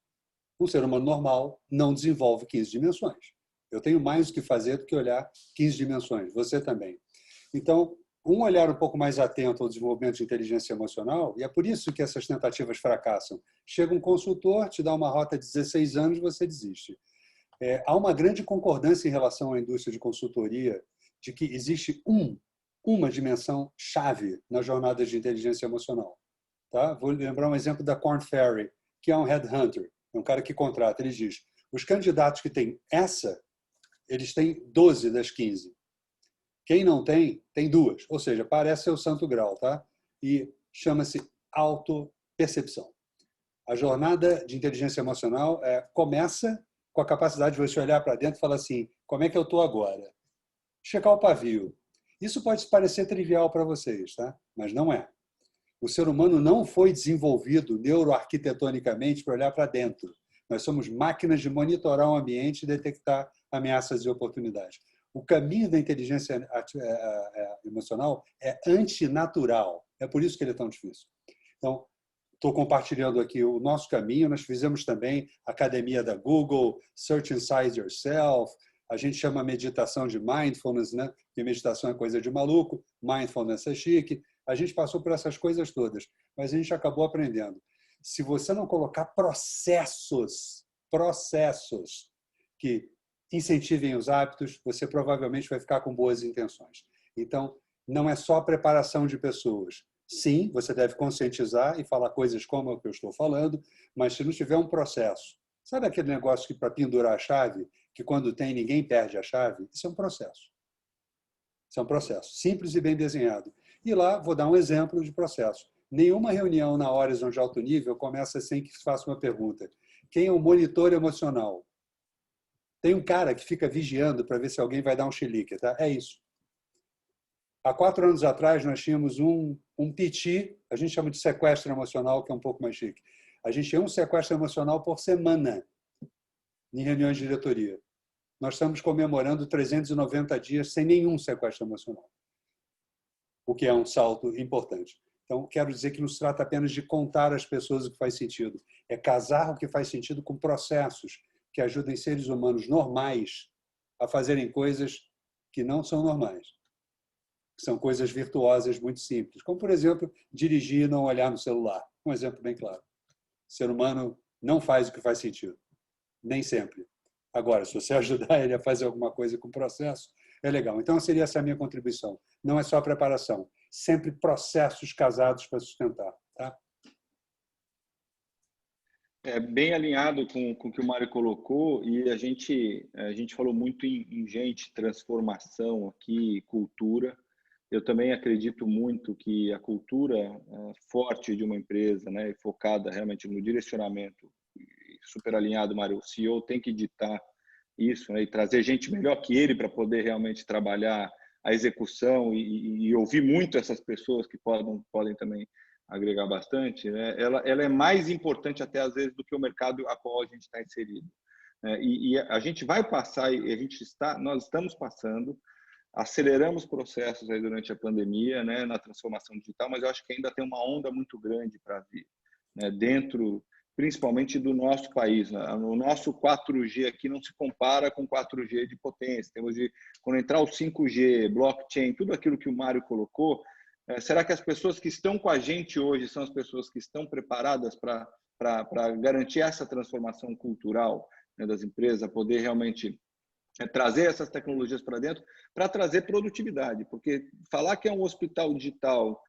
Um ser humano normal não desenvolve 15 dimensões. Eu tenho mais o que fazer do que olhar 15 dimensões. Você também. Então, um olhar um pouco mais atento ao desenvolvimento de inteligência emocional, e é por isso que essas tentativas fracassam. Chega um consultor, te dá uma rota de 16 anos, você desiste. Há uma grande concordância em relação à indústria de consultoria de que existe uma dimensão chave nas jornadas de inteligência emocional. Tá? Vou lembrar um exemplo da Korn Ferry, que é um headhunter, é um cara que contrata. Ele diz, os candidatos que têm essa, eles têm 12 das 15. Quem não tem, tem 2. Ou seja, parece ser o santo grau. Tá? E chama-se autopercepção. A jornada de inteligência emocional começa com a capacidade de você olhar para dentro e falar assim, como é que eu estou agora? Checar o pavio. Isso pode parecer trivial para vocês, tá? Mas não é. O ser humano não foi desenvolvido neuroarquitetonicamente para olhar para dentro. Nós somos máquinas de monitorar o ambiente e detectar ameaças e oportunidades. O caminho da inteligência emocional é antinatural. É por isso que ele é tão difícil. Então, estou compartilhando aqui o nosso caminho. Nós fizemos também a academia da Google, Search Inside Yourself. A gente chama meditação de mindfulness, né? Porque meditação é coisa de maluco, mindfulness é chique. A gente passou por essas coisas todas, mas a gente acabou aprendendo. Se você não colocar processos que incentivem os hábitos, você provavelmente vai ficar com boas intenções. Então, não é só preparação de pessoas. Sim, você deve conscientizar e falar coisas como o que eu estou falando, mas se não tiver um processo, sabe aquele negócio que para pendurar a chave, que quando tem ninguém perde a chave? Isso é um processo. Isso é um processo simples e bem desenhado. E lá, vou dar um exemplo de processo. Nenhuma reunião na Horizon de alto nível começa sem que se faça uma pergunta. Quem é o monitor emocional? Tem um cara que fica vigiando para ver se alguém vai dar um chilique, tá? É isso. Há 4 anos atrás, nós tínhamos um PT, a gente chama de sequestro emocional, que é um pouco mais chique. A gente tinha um sequestro emocional por semana em reuniões de diretoria. Nós estamos comemorando 390 dias sem nenhum sequestro emocional, o que é um salto importante. Então, quero dizer que não se trata apenas de contar às pessoas o que faz sentido, é casar o que faz sentido com processos que ajudem seres humanos normais a fazerem coisas que não são normais, que são coisas virtuosas muito simples, como, por exemplo, dirigir e não olhar no celular. Um exemplo bem claro. O ser humano não faz o que faz sentido, nem sempre. Agora, se você ajudar ele a fazer alguma coisa com o processo, é legal. Então, seria essa a minha contribuição. Não é só preparação, sempre processos casados para sustentar. Tá? É bem alinhado com o que o Mário colocou, e a gente falou muito em gente, transformação aqui, cultura. Eu também acredito muito que a cultura forte de uma empresa, né, focada realmente no direcionamento, super alinhado, Mário, o CEO tem que ditar isso, né? E trazer gente melhor que ele para poder realmente trabalhar a execução e ouvir muito essas pessoas que podem também agregar bastante, né? Ela é mais importante até às vezes do que o mercado a qual a gente está inserido. E a gente vai passar, nós estamos passando, aceleramos processos aí durante a pandemia, né, na transformação digital, mas eu acho que ainda tem uma onda muito grande para vir, né, dentro, principalmente do nosso país. Né? O nosso 4G aqui não se compara com 4G de potência. Quando entrar o 5G, blockchain, tudo aquilo que o Mário colocou, será que as pessoas que estão com a gente hoje são as pessoas que estão preparadas para garantir essa transformação cultural, né, das empresas, a poder realmente trazer essas tecnologias para dentro, para trazer produtividade, porque falar que é um hospital digital,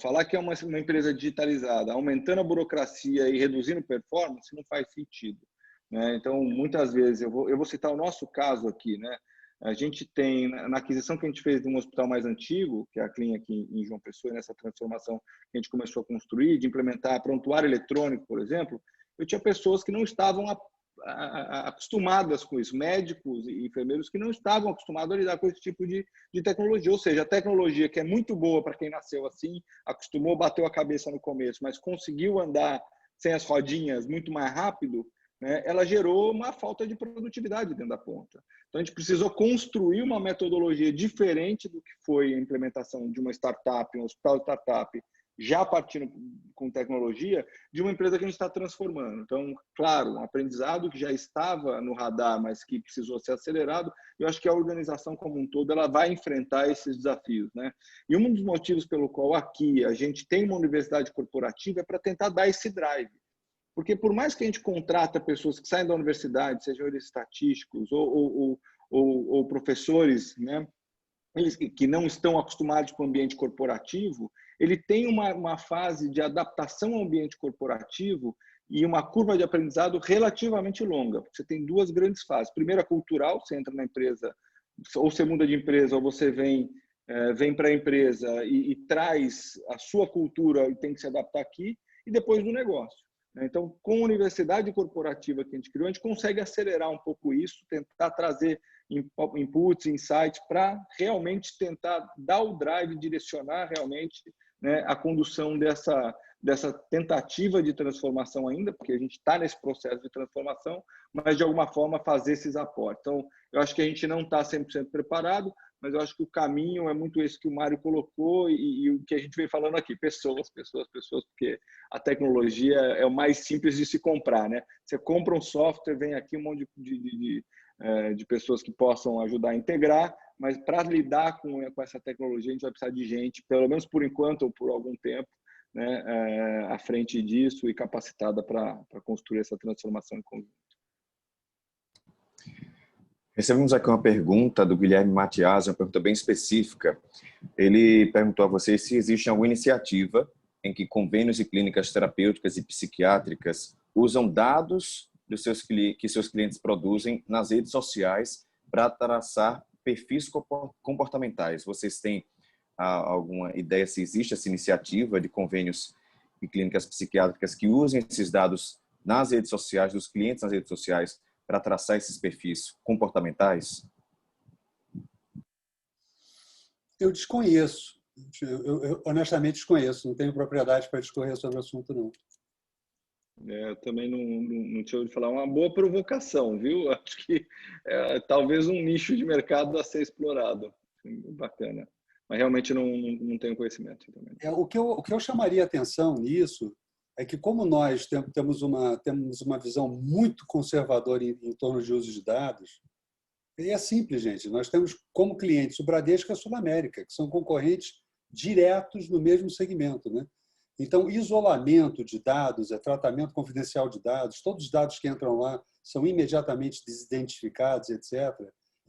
falar que é uma empresa digitalizada, aumentando a burocracia e reduzindo performance, não faz sentido, né? Então, muitas vezes, eu vou citar o nosso caso aqui, né? A gente tem, na aquisição que a gente fez de um hospital mais antigo, que é a Clínica aqui em João Pessoa, nessa transformação que a gente começou a construir, de implementar prontuário eletrônico, por exemplo, eu tinha pessoas que não estavam acostumadas com isso, médicos e enfermeiros que não estavam acostumados a lidar com esse tipo de tecnologia, ou seja, a tecnologia que é muito boa para quem nasceu assim, acostumou, bateu a cabeça no começo, mas conseguiu andar sem as rodinhas muito mais rápido, né, ela gerou uma falta de produtividade dentro da ponta. Então, a gente precisou construir uma metodologia diferente do que foi a implementação de uma startup, um hospital startup, já partindo com tecnologia, de uma empresa que a gente está transformando. Então, claro, um aprendizado que já estava no radar, mas que precisou ser acelerado, eu acho que a organização como um todo ela vai enfrentar esses desafios, né? E um dos motivos pelo qual aqui a gente tem uma universidade corporativa é para tentar dar esse drive. Porque por mais que a gente contrata pessoas que saem da universidade, sejam eles estatísticos ou professores, né, eles que não estão acostumados com o ambiente corporativo, ele tem uma fase de adaptação ao ambiente corporativo e uma curva de aprendizado relativamente longa. Você tem duas grandes fases. Primeira, cultural, você entra na empresa, ou você muda de empresa, ou você vem para a empresa e traz a sua cultura e tem que se adaptar aqui, e depois do negócio. Então, com a universidade corporativa que a gente criou, a gente consegue acelerar um pouco isso, tentar trazer inputs, insights, para realmente tentar dar o drive, direcionar realmente, né, a condução dessa tentativa de transformação ainda, porque a gente está nesse processo de transformação, mas de alguma forma fazer esses aportes. Então, eu acho que a gente não está 100% preparado, mas eu acho que o caminho é muito esse que o Mário colocou e o que a gente vem falando aqui, pessoas, porque a tecnologia é o mais simples de se comprar, né? Você compra um software, vem aqui um monte de pessoas que possam ajudar a integrar, mas para lidar com essa tecnologia a gente vai precisar de gente, pelo menos por enquanto ou por algum tempo, né, à frente disso e capacitada para construir essa transformação em conjunto. Recebemos aqui uma pergunta do Guilherme Matias, uma pergunta bem específica. Ele perguntou a vocês se existe alguma iniciativa em que convênios e clínicas terapêuticas e psiquiátricas usam dados que seus clientes produzem nas redes sociais para traçar perfis comportamentais. Vocês têm alguma ideia se existe essa iniciativa de convênios e clínicas psiquiátricas que usem esses dados nas redes sociais, dos clientes nas redes sociais, para traçar esses perfis comportamentais? Eu desconheço. Eu honestamente desconheço. Não tenho propriedade para discorrer sobre o assunto, não. Eu também não tinha ouvido falar. Uma boa provocação, viu? Acho que talvez um nicho de mercado a ser explorado. Bacana. Mas realmente não tenho conhecimento também. O que eu chamaria atenção nisso é que, como nós temos uma visão muito conservadora em torno de uso de dados, e é simples, gente. Nós temos como clientes o Bradesco e a Sul América, que são concorrentes diretos no mesmo segmento, né? Então, isolamento de dados, tratamento confidencial de dados, todos os dados que entram lá são imediatamente desidentificados, etc.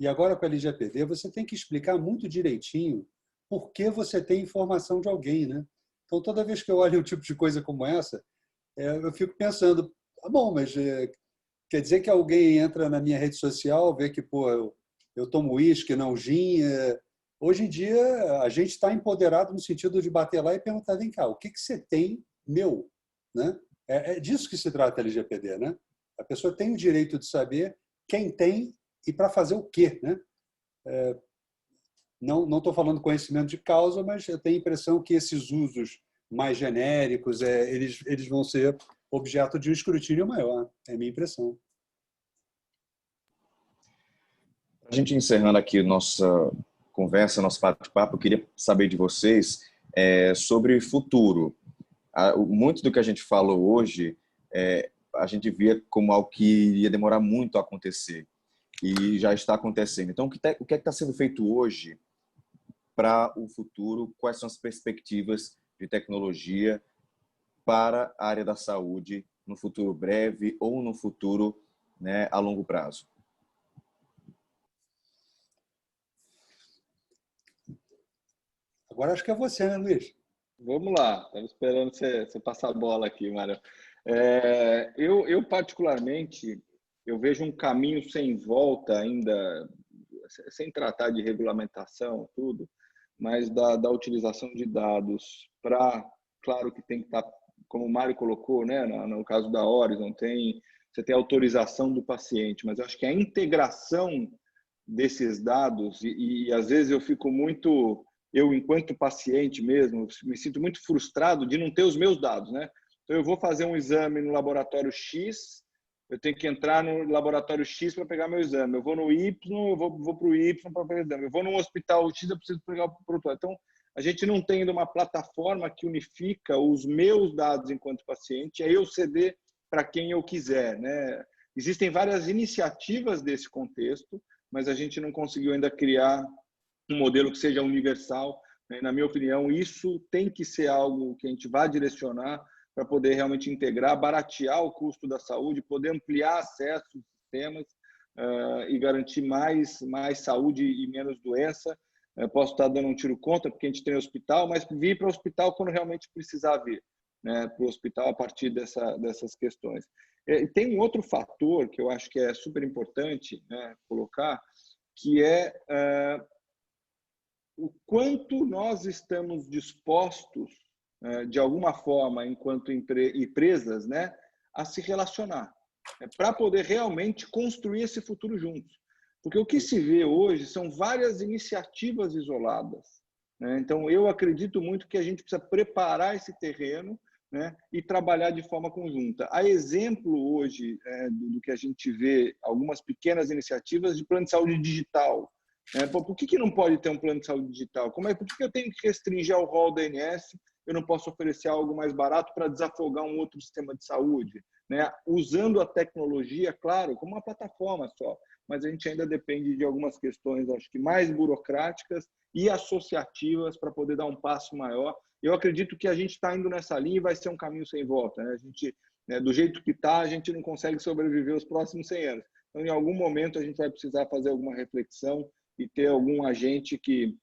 E agora, com a LGPD, você tem que explicar muito direitinho por que você tem informação de alguém, né? Então, toda vez que eu olho um tipo de coisa como essa, eu fico pensando, bom, mas quer dizer que alguém entra na minha rede social, vê que eu tomo uísque, não gin. Hoje em dia, a gente está empoderado no sentido de bater lá e perguntar, vem cá, o que você tem meu? Né? É disso que se trata a LGPD, né? A pessoa tem o direito de saber quem tem e para fazer o quê, né? Não estou falando conhecimento de causa, mas eu tenho a impressão que esses usos mais genéricos, eles vão ser objeto de um escrutínio maior. É a minha impressão. A gente encerrando aqui nossa conversa, nosso bate-papo, eu queria saber de vocês sobre futuro. Muito do que a gente falou hoje, a gente via como algo que iria demorar muito a acontecer e já está acontecendo. Então, o que é que está sendo feito hoje para o futuro? Quais são as perspectivas de tecnologia para a área da saúde no futuro breve ou no futuro, né, a longo prazo? Agora acho que é você, né, Luiz? Vamos lá, estava esperando você passar a bola aqui, Mário. Eu particularmente, eu vejo um caminho sem volta ainda, sem tratar de regulamentação, tudo, mas da utilização de dados para, claro que tem que estar, como o Mário colocou, né, no caso da Horizon, você tem autorização do paciente, mas eu acho que a integração desses dados, e às vezes eu fico muito... Eu, enquanto paciente mesmo, me sinto muito frustrado de não ter os meus dados, né? Então, eu vou fazer um exame no laboratório X, eu tenho que entrar no laboratório X para pegar meu exame. Eu vou no Y, eu vou para o Y para pegar o exame. Eu vou num hospital X, eu preciso pegar o prontuário. Então, a gente não tem uma plataforma que unifica os meus dados enquanto paciente, aí eu ceder para quem eu quiser, né? Existem várias iniciativas desse contexto, mas a gente não conseguiu ainda criar um modelo que seja universal. Na minha opinião, isso tem que ser algo que a gente vai direcionar para poder realmente integrar, baratear o custo da saúde, poder ampliar acesso aos sistemas e garantir mais saúde e menos doença. Posso estar dando um tiro contra, porque a gente tem hospital, mas vir para o hospital quando realmente precisar vir, né, para o hospital a partir dessas questões. E tem um outro fator que eu acho que é super importante, né, colocar, que o quanto nós estamos dispostos, de alguma forma, enquanto empresas, né, a se relacionar, para poder realmente construir esse futuro juntos. Porque o que se vê hoje são várias iniciativas isoladas, né? Então, eu acredito muito que a gente precisa preparar esse terreno, né, e trabalhar de forma conjunta. A exemplo hoje do que a gente vê, algumas pequenas iniciativas de plano de saúde digital. Por que não pode ter um plano de saúde digital? Por que eu tenho que restringir ao rol da ANS? Eu não posso oferecer algo mais barato para desafogar um outro sistema de saúde, né? Usando a tecnologia, claro, como uma plataforma só, mas a gente ainda depende de algumas questões, acho que mais burocráticas e associativas para poder dar um passo maior. Eu acredito que a gente está indo nessa linha e vai ser um caminho sem volta, né? A gente, do jeito que está, a gente não consegue sobreviver os próximos 100 anos. Então, em algum momento, a gente vai precisar fazer alguma reflexão e ter algum agente que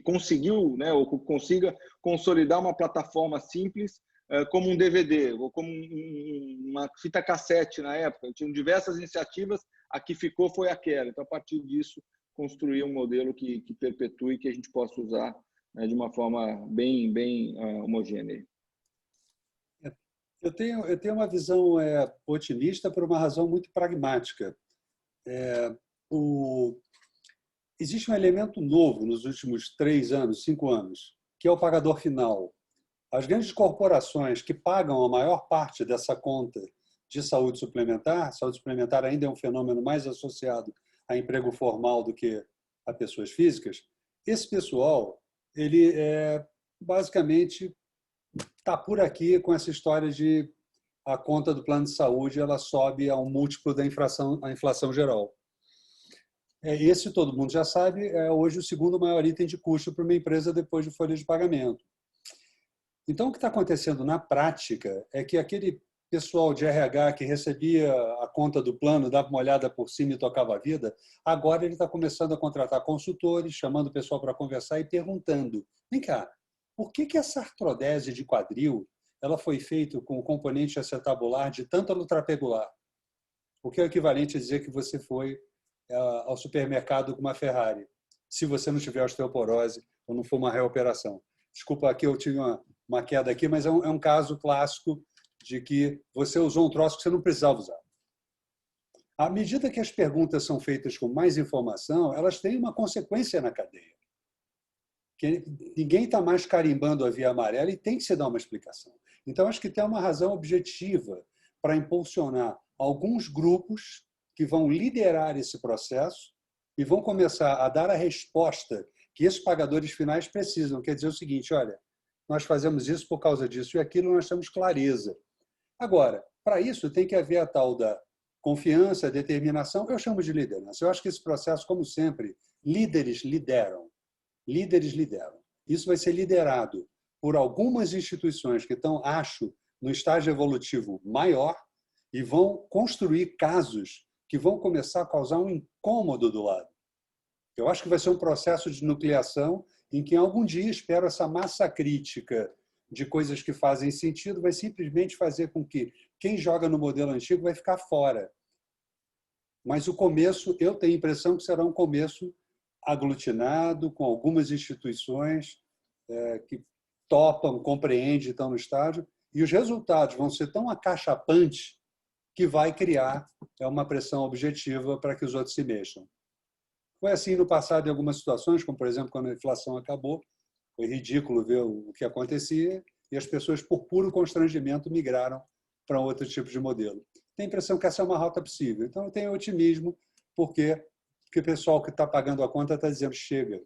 conseguiu, né, ou consiga consolidar uma plataforma simples, como um DVD, ou como uma fita cassete na época. Tinham diversas iniciativas, a que ficou foi aquela. Então, a partir disso, construir um modelo que perpetue, que a gente possa usar, né, de uma forma bem homogênea. Eu tenho uma visão otimista por uma razão muito pragmática. Existe um elemento novo nos últimos 3 anos, 5 anos, que é o pagador final. As grandes corporações que pagam a maior parte dessa conta de saúde suplementar ainda é um fenômeno mais associado a emprego formal do que a pessoas físicas, esse pessoal, ele basicamente está por aqui com essa história de a conta do plano de saúde ela sobe a um múltiplo da inflação geral. Esse, todo mundo já sabe, é hoje o segundo maior item de custo para uma empresa depois de folha de pagamento. Então, o que está acontecendo na prática é que aquele pessoal de RH que recebia a conta do plano, dava uma olhada por cima e tocava a vida, agora ele está começando a contratar consultores, chamando o pessoal para conversar e perguntando, vem cá, por que essa artrodese de quadril ela foi feita com o componente acetabular de tântalo trapegular? O que é o equivalente a dizer que você foi ao supermercado com uma Ferrari, se você não tiver osteoporose ou não for uma reoperação. Desculpa, aqui eu tive uma queda aqui, mas é um caso clássico de que você usou um troço que você não precisava usar. À medida que as perguntas são feitas com mais informação, elas têm uma consequência na cadeia. Que ninguém está mais carimbando a via amarela e tem que se dar uma explicação. Então, acho que tem uma razão objetiva para impulsionar alguns grupos que vão liderar esse processo e vão começar a dar a resposta que esses pagadores finais precisam. Quer dizer o seguinte, olha, nós fazemos isso por causa disso e aquilo, nós temos clareza. Agora, para isso tem que haver a tal da confiança, determinação, eu chamo de liderança. Eu acho que esse processo, como sempre, líderes lideram. Líderes lideram. Isso vai ser liderado por algumas instituições que estão, acho, no estágio evolutivo maior e vão construir casos que vão começar a causar um incômodo do lado. Eu acho que vai ser um processo de nucleação em que, algum dia, espero, essa massa crítica de coisas que fazem sentido vai simplesmente fazer com que quem joga no modelo antigo vai ficar fora. Mas o começo, eu tenho a impressão que será um começo aglutinado, com algumas instituições que topam, compreendem, estão no estágio, e os resultados vão ser tão acachapantes que vai criar uma pressão objetiva para que os outros se mexam. Foi assim no passado em algumas situações, como, por exemplo, quando a inflação acabou, foi ridículo ver o que acontecia e as pessoas, por puro constrangimento, migraram para outro tipo de modelo. Tenho a impressão que essa é uma rota possível. Então, eu tenho otimismo, porque o pessoal que está pagando a conta está dizendo chega.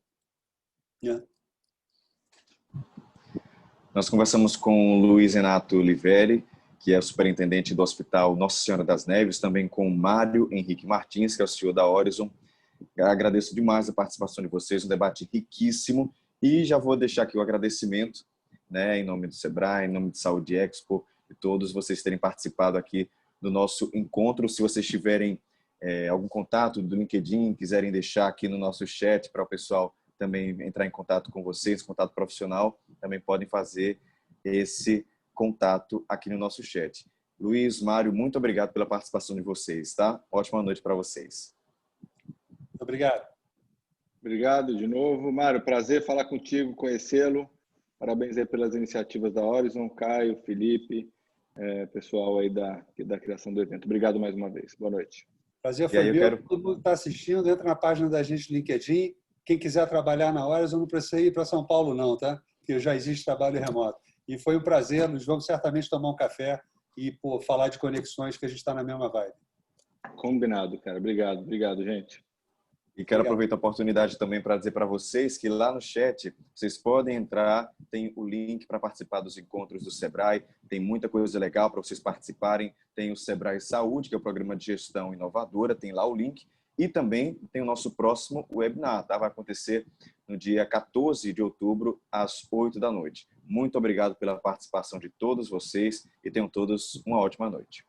Nós conversamos com o Luiz Renato Liveri, que é o superintendente do Hospital Nossa Senhora das Neves, também com o Mário Henrique Martins, que é o CEO da Horizon. Eu agradeço demais a participação de vocês, um debate riquíssimo, e já vou deixar aqui o agradecimento, né, em nome do Sebrae, em nome de Saúde Expo, e todos vocês terem participado aqui do nosso encontro. Se vocês tiverem algum contato do LinkedIn, quiserem deixar aqui no nosso chat para o pessoal também entrar em contato com vocês, contato profissional, também podem fazer esse contato aqui no nosso chat. Luiz, Mário, muito obrigado pela participação de vocês, tá? Ótima noite para vocês. Obrigado. Obrigado de novo. Mário, prazer falar contigo, conhecê-lo. Parabéns aí pelas iniciativas da Horizon, Caio, Felipe, pessoal aí da criação do evento. Obrigado mais uma vez. Boa noite. Prazer foi meu. Todo mundo que está assistindo, entra na página da gente no LinkedIn. Quem quiser trabalhar na Horizon, não precisa ir para São Paulo não, tá? Porque já existe trabalho remoto. E foi um prazer. Nós vamos certamente tomar um café e falar de conexões, que a gente está na mesma vibe. Combinado, cara. Obrigado. Obrigado, gente. E quero aproveitar a oportunidade também para dizer para vocês que lá no chat vocês podem entrar, tem o link para participar dos encontros do Sebrae, tem muita coisa legal para vocês participarem, tem o Sebrae Saúde, que é o programa de gestão inovadora, tem lá o link, e também tem o nosso próximo webinar, tá? Vai acontecer no dia 14 de outubro, às 8 da noite. Muito obrigado pela participação de todos vocês e tenham todos uma ótima noite.